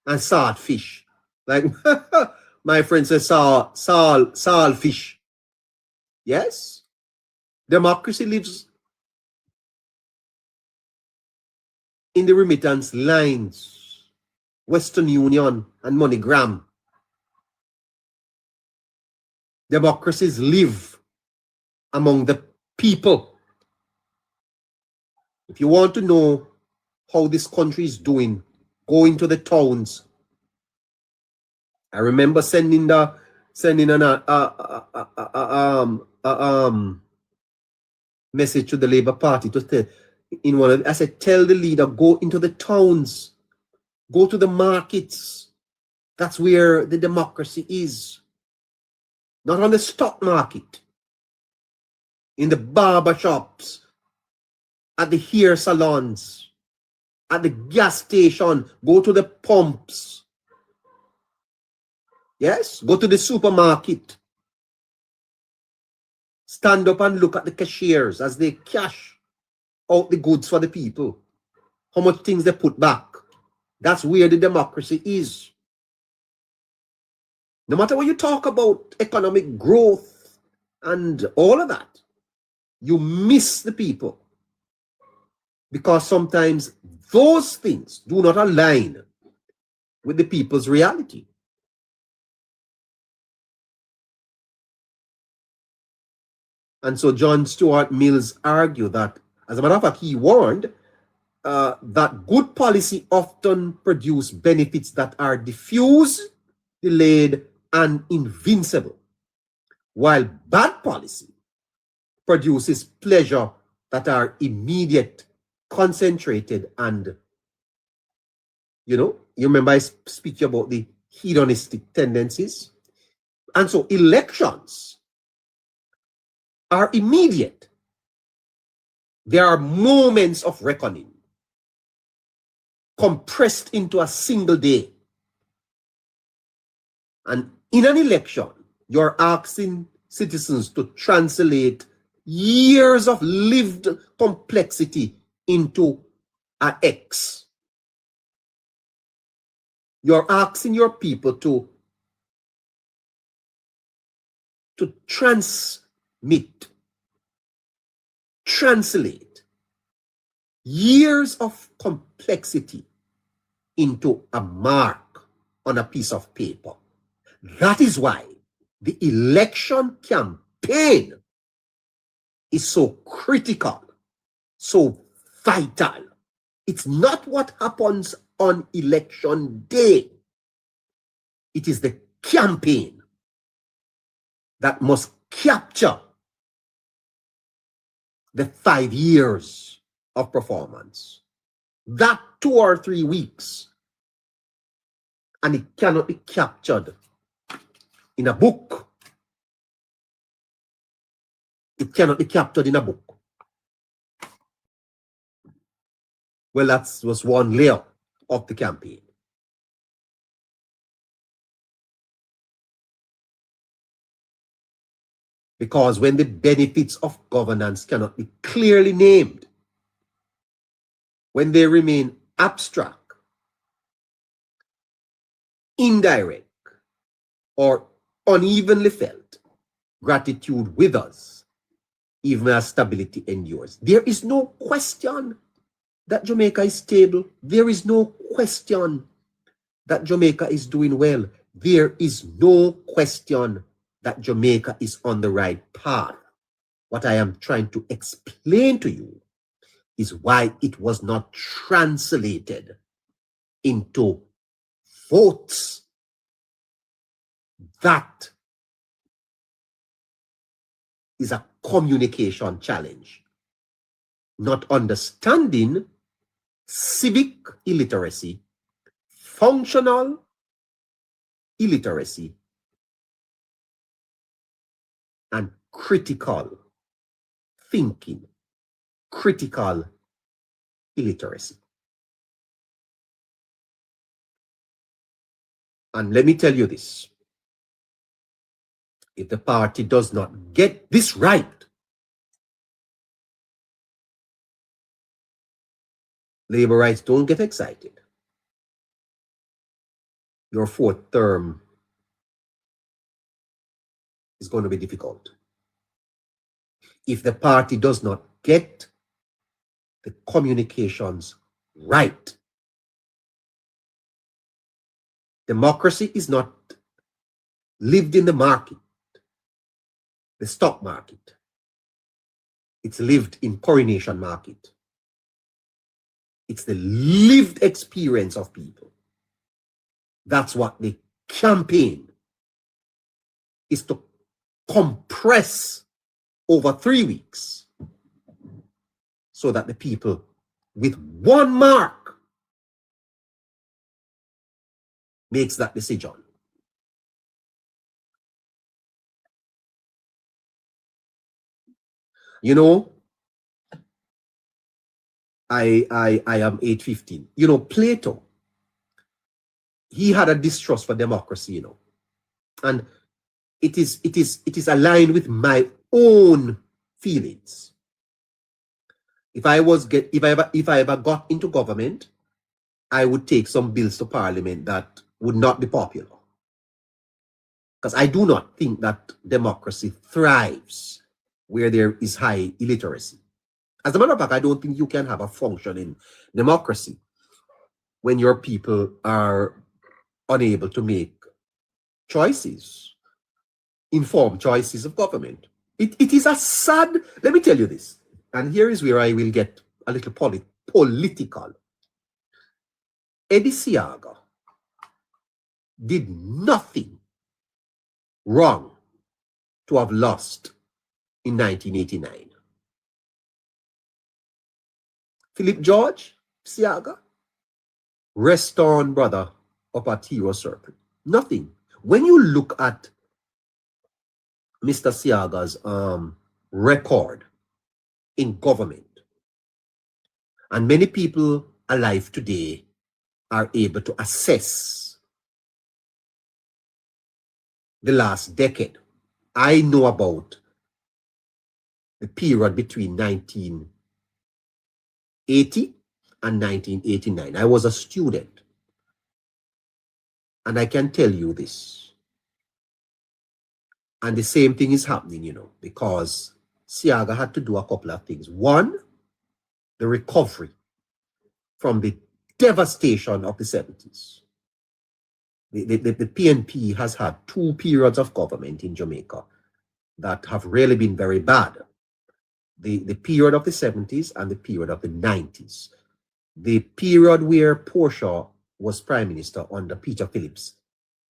and salt fish. Like my friend says, salt fish. Yes? Democracy lives in the remittance lines, Western Union and MoneyGram. Democracies live among the people. If you want to know how this country is doing, go into the towns. I remember sending an message to the Labour Party to tell I said, tell the leader, go into the towns, go to the markets. That's where the democracy is. Not on the stock market, in the barber shops, at the hair salons, at the gas station, go to the pumps. Yes, go to the supermarket. Stand up and look at the cashiers as they cash out the goods for the people. How much things they put back. That's where the democracy is. No matter what you talk about economic growth and all of that, you miss the people. Because sometimes those things do not align with the people's reality. And so John Stuart Mills argued that, as a matter of fact, he warned that good policy often produces benefits that are diffuse, delayed, and invincible, while bad policy produces pleasure that are immediate, concentrated, and, you remember I speak about the hedonistic tendencies? And so elections are immediate. There are moments of reckoning compressed into a single day. And in an election, you're asking citizens to translate years of lived complexity into an X. You're asking your people to translate years of complexity into a mark on a piece of paper. That is why the election campaign is so critical, so vital. It's not what happens on election day. It is the campaign that must capture the 5 years of performance. That 2 or 3 weeks. And it cannot be captured in a book. It cannot be captured in a book. Well, that was one layer of the campaign. Because when the benefits of governance cannot be clearly named, when they remain abstract, indirect, or unevenly felt, gratitude withers, even as stability endures. There is no question that Jamaica is stable. There is no question that Jamaica is doing well. There is no question that Jamaica is on the right path. What I am trying to explain to you is why it was not translated into votes. That is a communication challenge. Not understanding civic illiteracy, functional illiteracy, and critical thinking, critical illiteracy. And let me tell you this. If the party does not get this right, labor rights, don't get excited. Your fourth term is going to be difficult. If the party does not get the communications right, democracy is not lived in the market, the stock market. It's lived in coronation market. It's the lived experience of people. That's what the campaign is to compress over 3 weeks so that the people with one mark makes that decision. You know, I am 815. You know, Plato, he had a distrust for democracy, you know. And it is aligned with my own feelings. If I ever got into government, I would take some bills to parliament that would not be popular. Because I do not think that democracy thrives where there is high illiteracy. As a matter of fact, I don't think you can have a functioning democracy when your people are unable to make choices, informed choices of government. It is a sad, let me tell you this, and here is where I will get a little political. Eddie Siaga did nothing wrong to have lost in 1989. Philip George Siaga, rest on, brother, up at Hero Circle. Nothing. When you look at Mr. Siaga's record in government, and many people alive today are able to assess the last decade. I know about the period between 1980 and 1989. I was a student. And I can tell you this. And the same thing is happening, you know, because Siaga had to do a couple of things. One, the recovery from the devastation of the 70s. The PNP has had 2 periods of government in Jamaica that have really been very bad. The period of the 70s and the period of the 90s. The period where Portia was prime minister under Peter Phillips,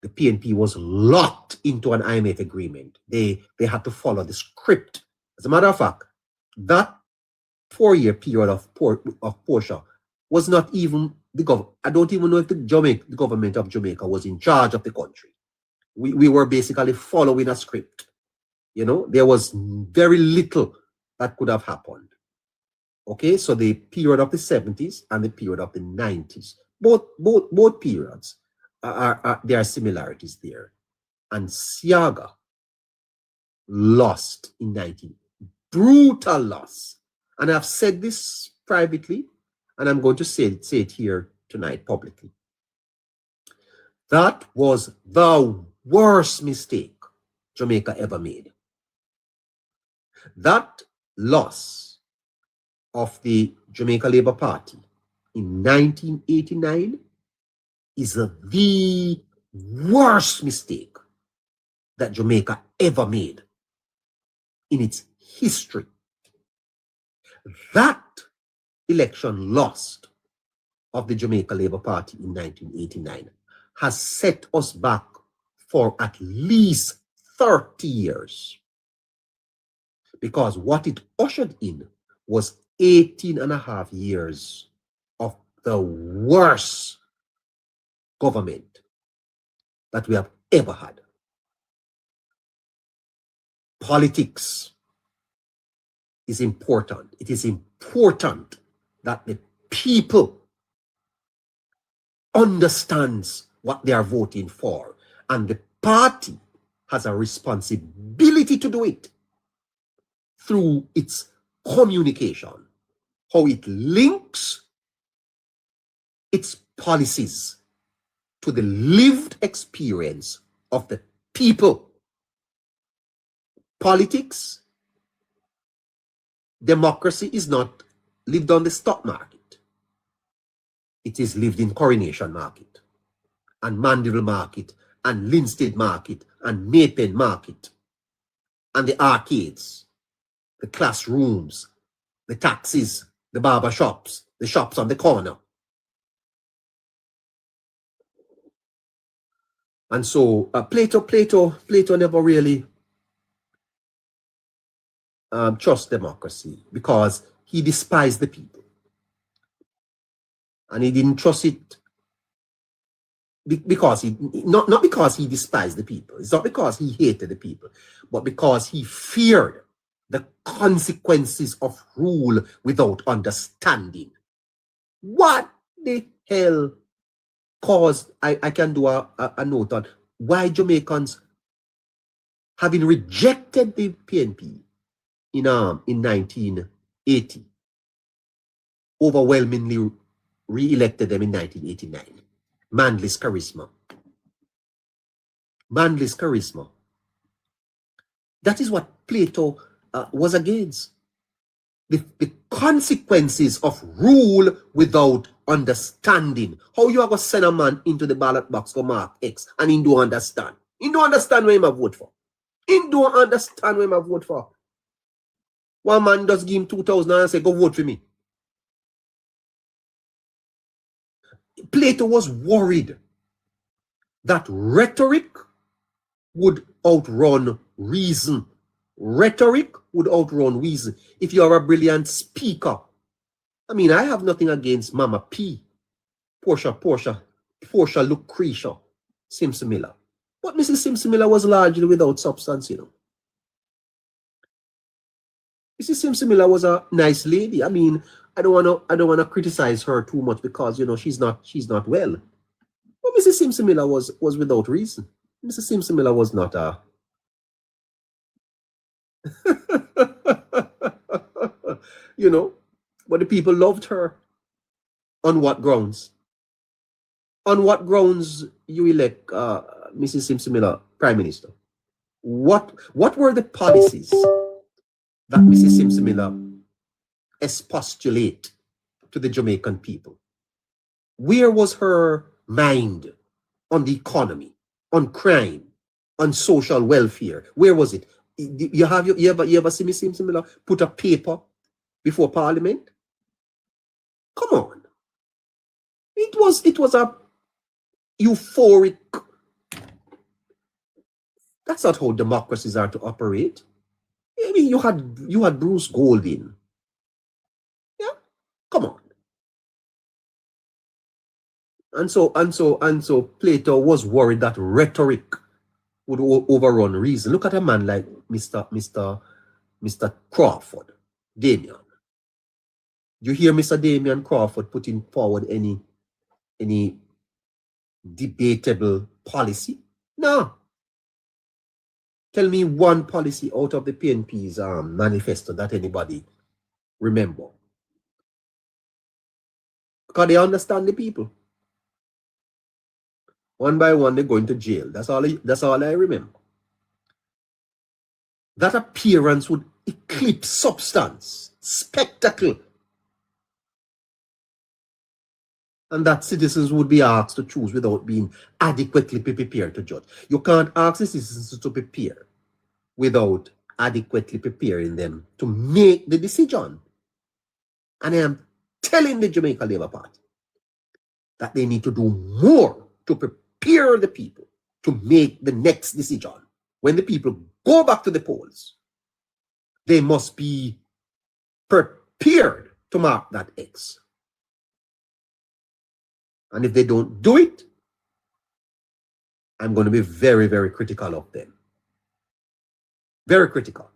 the PNP was locked into an IMF agreement. They had to follow the script. As a matter of fact, that 4-year period of Portia was not even the government. I don't even know if the government of Jamaica was in charge of the country. We were basically following a script. You know, there was very little that could have happened. Okay, so the period of the 70s and the period of the 90s, both periods there are similarities there. And Siaga lost in 19, brutal loss. And I've said this privately, and I'm going to say it here tonight publicly. That was the worst mistake Jamaica ever made. That loss of the Jamaica Labour Party in 1989 is the worst mistake that Jamaica ever made in its history. That election lost of the Jamaica Labour Party in 1989 has set us back for at least 30 years. Because what it ushered in was 18 and a half years of the worst government that we have ever had. Politics is important. It is important that the people understands what they are voting for, and the party has a responsibility to do it through its communication, how it links its policies to the lived experience of the people. Politics, democracy is not lived on the stock market. It is lived in Coronation Market, and Mandeville Market, and Linstead Market, and Maypen Market, and the arcades, the classrooms, the taxis, the barber shops, the shops on the corner. And so Plato never really trust democracy because he despised the people. And he didn't trust it because not because he despised the people. It's not because he hated the people, but because he feared the consequences of rule without understanding. What the hell caused, I can do a note on why Jamaicans, having rejected the PNP in 1980, overwhelmingly re-elected them in 1989. Manly's charisma. Manly's charisma. That is what Plato was against. The consequences of rule without understanding. How you are going to send a man into the ballot box for mark X and he don't understand. He don't understand where he might vote for. He don't understand where he might vote for. One man just give him 2,000 and say, go vote for me. Plato was worried that rhetoric would outrun reason. Rhetoric would outrun reason. If you are a brilliant speaker, I mean, I have nothing against Mama P, Portia Lucretia Simpson Miller. But Mrs. Simpson Miller was largely without substance, you know. Mrs. Simpson Miller was a nice lady. I mean, I don't wanna criticize her too much because you know she's not well. But Mrs. Simpson Miller was without reason. Mrs. Simpson Miller was not a you know, but the people loved her. On what grounds? On what grounds you elect Mrs. Simpson Miller Prime Minister? What were the policies that Mrs. Simpson Miller expostulate to the Jamaican people? Where was her mind on the economy, on crime, on social welfare? Where was it? You ever see Miss Simpson Miller put a paper before Parliament? Come on. It was a euphoric. That's not how democracies are to operate. I mean, you had Bruce Golding. Yeah, come on. And so Plato was worried that rhetoric would overrun reason. Look at a man like Mr. Crawford, Damien. You hear Mr. Damien Crawford putting forward any debatable policy? No. Tell me one policy out of the PNP's manifesto that anybody remember. because they understand the people. One by one, they're going to jail. That's all I remember. That appearance would eclipse substance, spectacle. And that citizens would be asked to choose without being adequately prepared to judge. You can't ask the citizens to prepare without adequately preparing them to make the decision. And I am telling the Jamaica Labour Party that they need to do more to prepare the people to make the next decision. When the people go back to the polls, they must be prepared to mark that X. And if they don't do it, I'm going to be very, very critical of them. Very critical.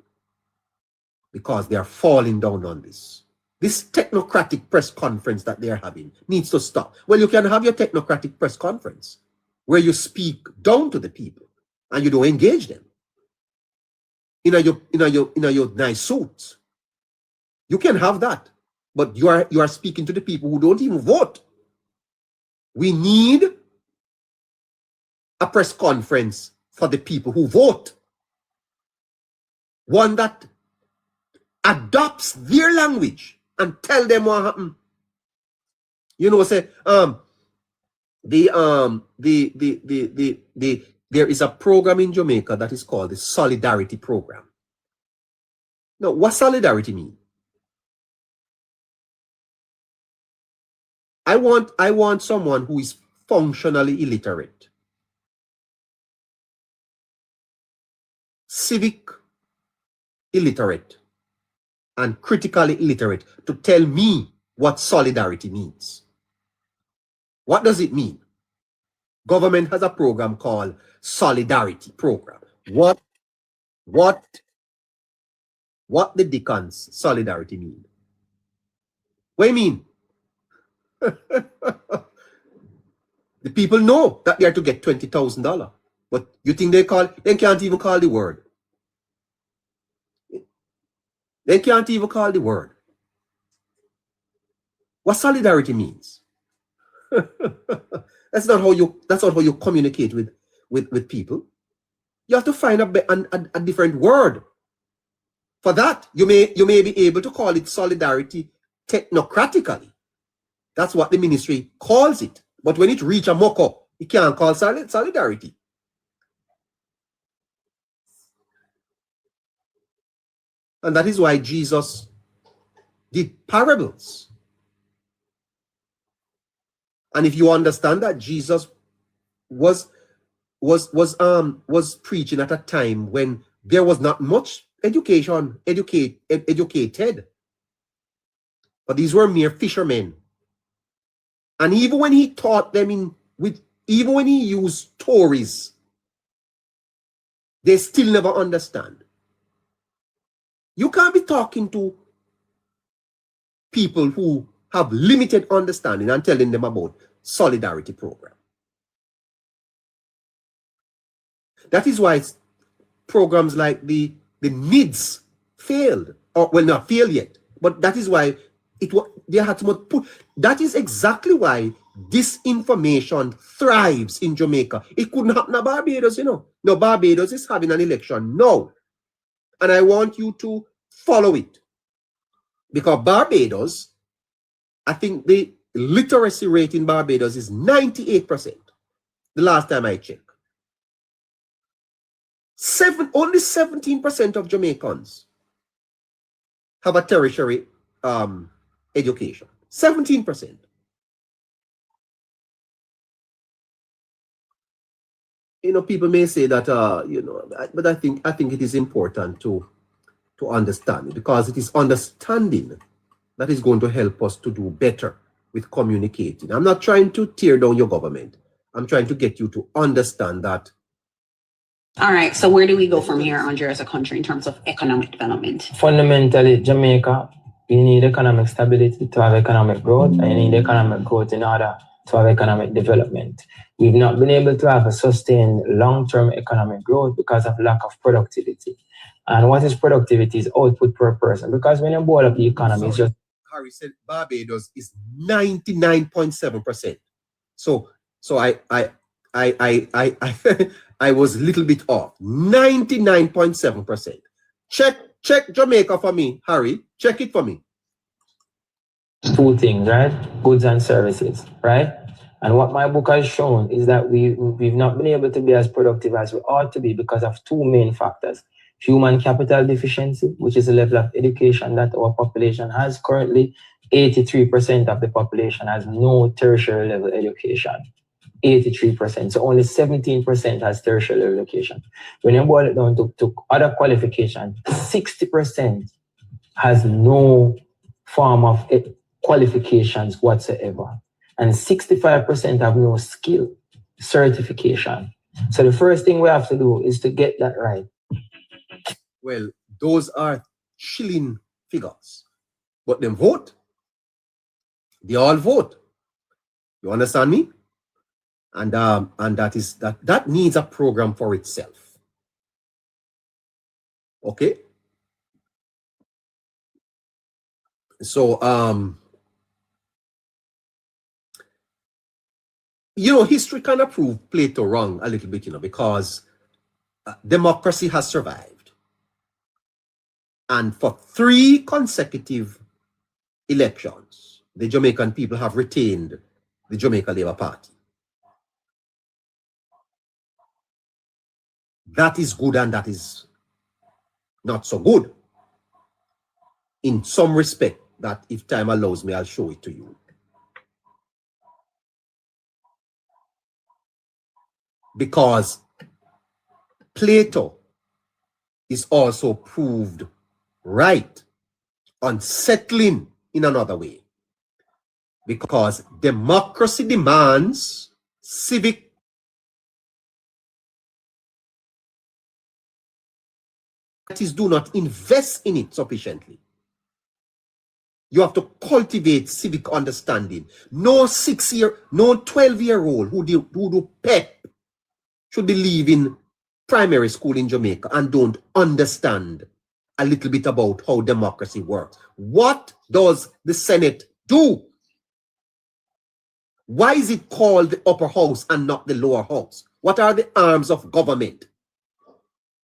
Because they are falling down on this. This technocratic press conference that they are having needs to stop. Well, you can have your technocratic press conference where you speak down to the people and you don't engage them. In your nice suits. You can have that. But you are speaking to the people who don't even vote. We need a press conference for the people who vote. One that adopts their language and tell them what happened. You know, say there is a program in Jamaica that is called the Solidarity Program. Now, what solidarity mean? I want someone who is functionally illiterate, civic illiterate, and critically illiterate to tell me what solidarity means. What does it mean? Government has a program called Solidarity Program. What the dickens solidarity mean? What do you mean? The people know that they are to get $20,000, but you think they can't even call the word. They can't even call the word. What solidarity means? That's not how you communicate with people. You have to find a different word. For that, you may be able to call it solidarity technocratically. That's what the ministry calls it. But when it reaches a moko, it can't call solidarity. And that is why Jesus did parables. And if you understand that Jesus was preaching at a time when there was not much educated. But these were mere fishermen. And even when he taught them even when he used stories, they still never understand. You can't be talking to people who have limited understanding and telling them about solidarity program. That is why programs like the NIDS failed, or well, not failed yet, but that is why they had to put. That is exactly why disinformation thrives in Jamaica. It couldn't happen in Barbados, you know. No, Barbados is having an election now, and I want you to follow it, because Barbados, I think the literacy rate in Barbados is 98%. The last time I checked, only 17% of Jamaicans have a tertiary education. 17%. You know, people may say that but I think it is important to understand it, because it is understanding that is going to help us to do better with communicating. I'm not trying to tear down your government. I'm trying to get you to understand that.
All right, so where do we go from here, Andre, as a country in terms of economic development?
Fundamentally, Jamaica, you need economic stability to have economic growth, and you need economic growth in order to have economic development. We've not been able to have a sustained long-term economic growth because of lack of productivity. And what is productivity? Is output per person. Because when you boil up the economy, it's just...
Harry said Barbados is 99.7%. So I was a little bit off. 99.7%. Check Jamaica for me, Harry. Check it for me.
Two things, right? Goods and services, right? And what my book has shown is that we've not been able to be as productive as we ought to be because of two main factors. Human capital deficiency, which is the level of education that our population has currently. 83% of the population has no tertiary level education. 83%. So only 17% has tertiary level education. When you boil it down to other qualifications, 60% has no form of qualifications whatsoever. And 65% have no skill certification. So the first thing we have to do is to get that right.
Well, those are chilling figures. But them vote. They all vote. You understand me? And that needs a program for itself. Okay? So history kind of proved Plato wrong a little bit, because democracy has survived. And for 3 consecutive elections, the Jamaican people have retained the Jamaica Labour Party. That is good and that is not so good. In some respect, that if time allows me, I'll show it to you. Because Plato is also proved right on settling in another way. Because democracy demands civic parties do not invest in it sufficiently. You have to cultivate civic understanding. No 12-year-old who do PEP should be leaving primary school in Jamaica and don't understand a little bit about how democracy works. What does the Senate do? Why is it called the upper house and not the lower house? What are the arms of government?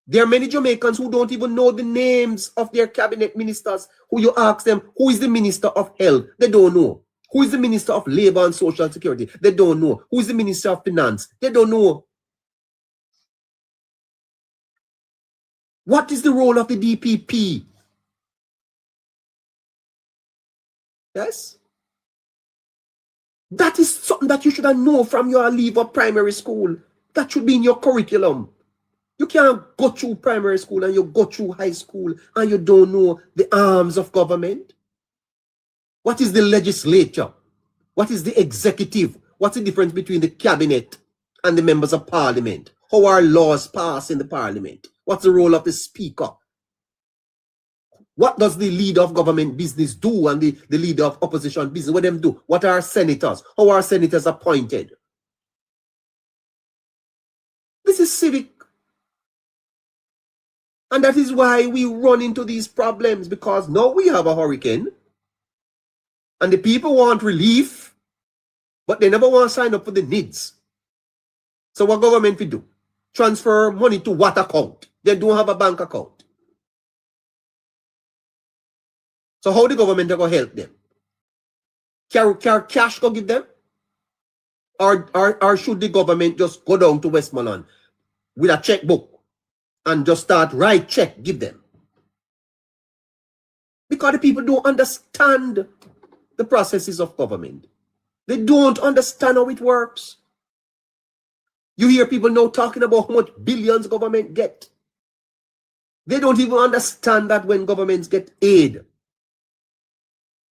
There are many Jamaicans who don't even know the names of their cabinet ministers. Who you ask them, who is the Minister of Health? They don't know. Who is the Minister of Labor and Social Security? They don't know. Who is the Minister of Finance? They don't know. What is the role of the DPP? Yes? That is something that you should know from your leave of primary school. That should be in your curriculum. You can't go through primary school and you go through high school and you don't know the arms of government. What is the legislature? What is the executive? What's the difference between the cabinet and the members of parliament? How are laws passed in the parliament? What's the role of the speaker? What does the leader of government business do and the leader of opposition business? What them do? What are senators? How are senators appointed? This is civic. And that is why we run into these problems, because now we have a hurricane and the people want relief, but they never want to sign up for the needs. So what government will do? Transfer money to what account? They don't have a bank account. So how the government going to help them? Can cash go give them? Or should the government just go down to Westmoreland with a checkbook and just start write check, give them? Because the people don't understand the processes of government. They don't understand how it works. You hear people now talking about how much billions government get. They don't even understand that when governments get aid,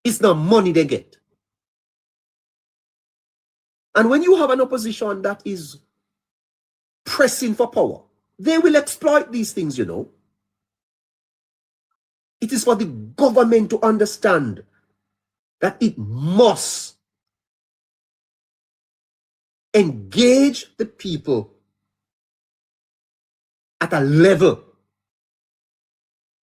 it's not money they get. And when you have an opposition that is pressing for power, they will exploit these things, you know. It is for the government to understand that it must engage the people at a level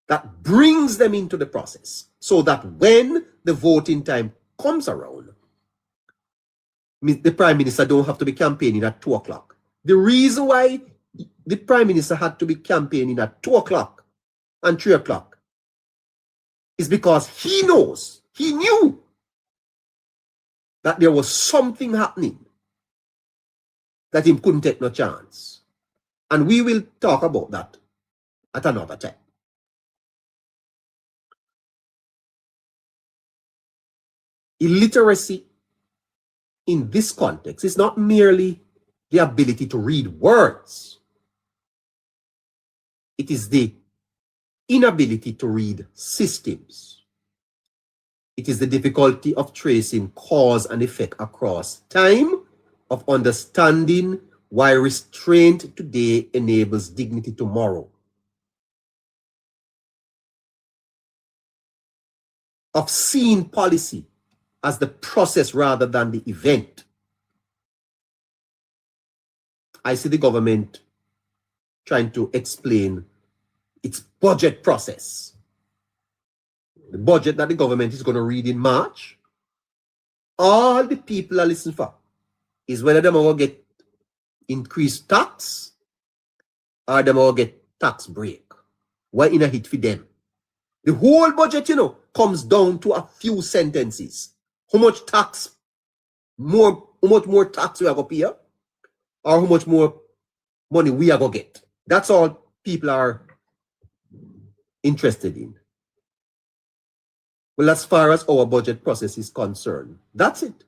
that brings them into the process so that when the voting time comes around, the Prime Minister don't have to be campaigning at 2 o'clock. The reason why the Prime Minister had to be campaigning at 2 o'clock and 3 o'clock is because he knew that there was something happening that he couldn't take no chance. And we will talk about that at another time. Illiteracy in this context is not merely the ability to read words. It is the inability to read systems. It is the difficulty of tracing cause and effect across time, of understanding why restraint today enables dignity tomorrow, of seeing policy as the process rather than the event. I see the government trying to explain its budget process. The budget that the government is going to read in March, all the people are listening for is whether them will get increased tax or them will get tax break. What in a hit for them? The whole budget, comes down to a few sentences. How much more tax we are going to pay, or how much more money we are going to get. That's all people are interested in. Well, as far as our budget process is concerned, that's it.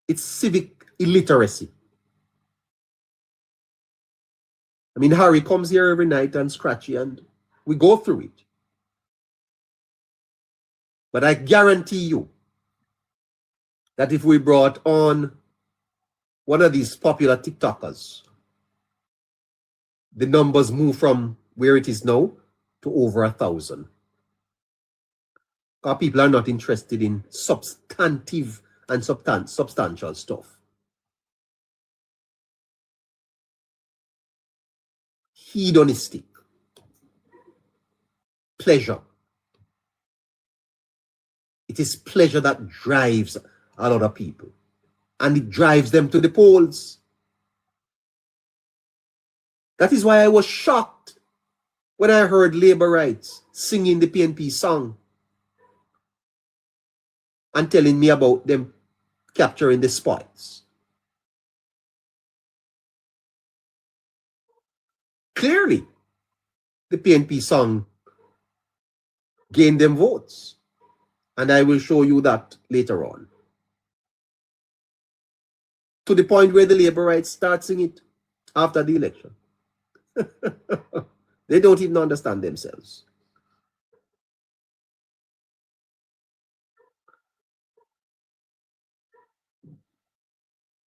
It's civic illiteracy. I mean, Harry comes here every night and scratchy, and we go through it. But I guarantee you that if we brought on one of these popular TikTokers, the numbers move from where it is now to over 1,000. Because people are not interested in substantive and substantial stuff. Hedonistic pleasure. It is pleasure that drives a lot of people, and it drives them to the polls. That is why I was shocked when I heard Labour Rights singing the PNP song and telling me about them capturing the spoils. Clearly, the PNP song gained them votes. And I will show you that later on. To the point where the Labour Rights start singing it after the election. They don't even understand themselves.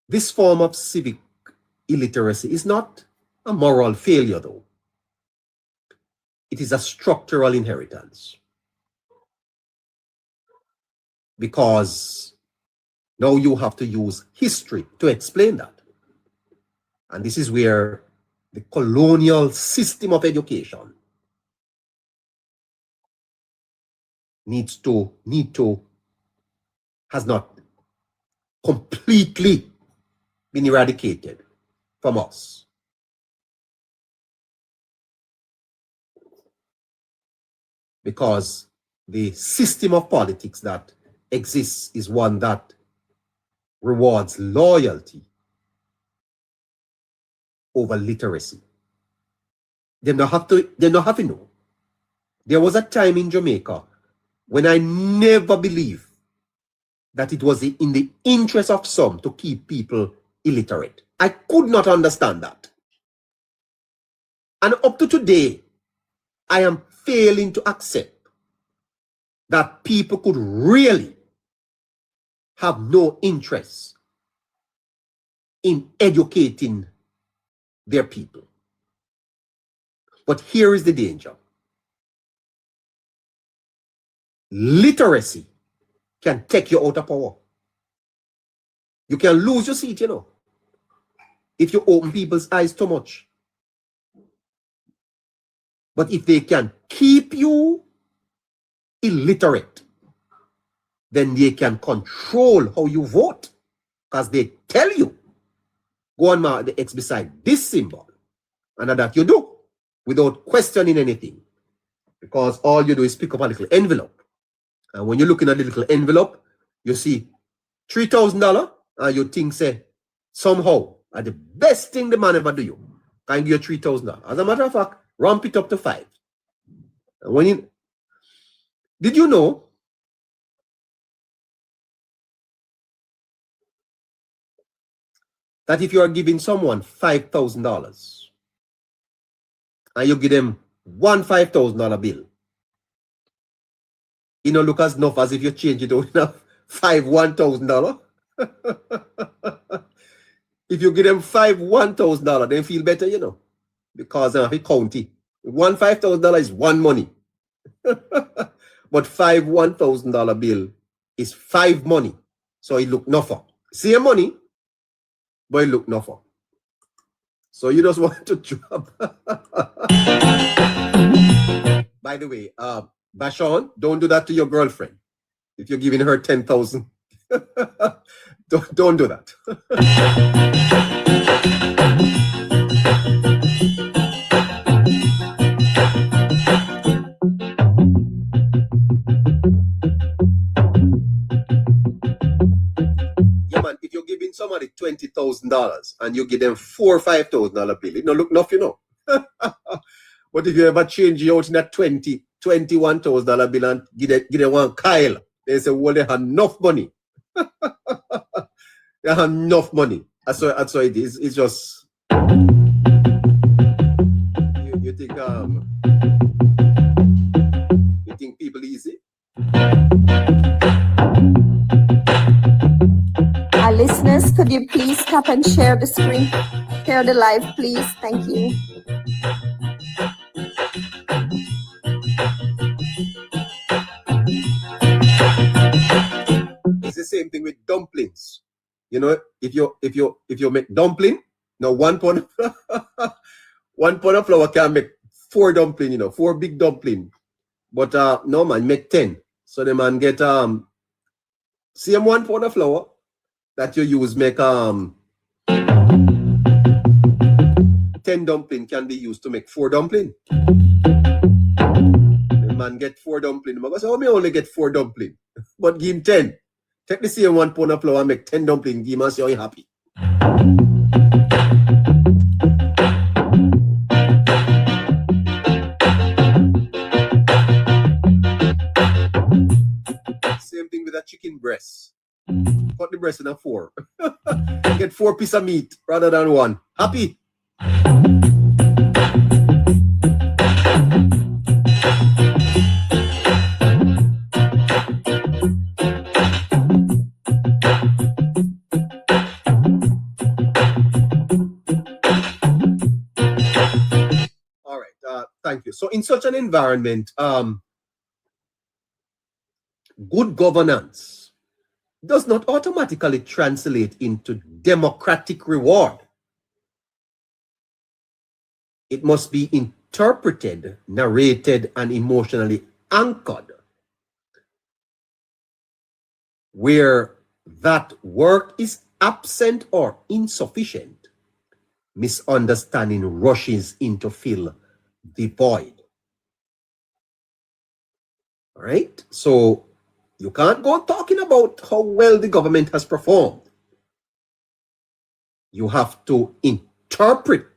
This form of civic illiteracy is not a moral failure, though. It is a structural inheritance. Because now you have to use history to explain that. And this is where the colonial system of education has not completely been eradicated from us. Because the system of politics that exists is one that rewards loyalty over literacy. They don't have to know. There was a time in Jamaica when I never believed that it was in the interest of some to keep people illiterate. I could not understand that. And up to today, I am failing to accept that people could really have no interest in educating their people. But here is the danger. Literacy can take you out of power. You can lose your seat, if you open people's eyes too much. But if they can keep you illiterate, then they can control how you vote. Because they tell you, go and mark the X beside this symbol. And that you do without questioning anything. Because all you do is pick up a little envelope. And when you're looking at the little envelope, you see $3,000 and you think, say, somehow, the best thing the man ever do you can give you $3,000. As a matter of fact, ramp it up to 5. And when you, did you know that if you are giving someone $5,000 and you give them one $5,000 bill, you know, look as enough as if you change it out enough 5 $1,000. If you give them 5 $1,000, they feel better, you know, because of the county. One $5,000 is one money. But 5 $1,000 bill is 5 money. So it look nothing. Same money, but it look nothing. So you just want to drop. By the way, Bashon, don't do that to your girlfriend. If you're giving her 10,000, don't do that. Yeah, man, if you're giving somebody $20,000 and you give them $4,000 or $5,000 bill, it don't look enough, you know. But if you ever change it out in that $21,000 bill and give them one Kyle, they say, well, they have enough money. They have enough money. That's what it is. It's just you think people easy?
Our listeners, could you please tap and share the screen? Share the live, please. Thank you.
It's the same thing with dumplings. You know, if you make dumpling, now 1 pound one pound of flour can make 4 dumpling, you know, 4 big dumpling. But no man, make 10. So the man get same 1 pound of flour that you use make 10 dumpling can be used to make 4 dumpling. The man get 4 dumpling. I say, oh, me only get 4 dumpling, but give him 10. Take the same 1 pound of flour and make 10 dumpling. Give him and say, oh, you happy. Same thing with a chicken breast. Cut the breast in a 4. Get 4 pieces of meat rather than 1. Happy? All right. Thank you. So in such an environment, good governance does not automatically translate into democratic reward. It must be interpreted, narrated, and emotionally anchored. Where that work is absent or insufficient, misunderstanding rushes in to fill the void. All right? So you can't go talking about how well the government has performed. You have to interpret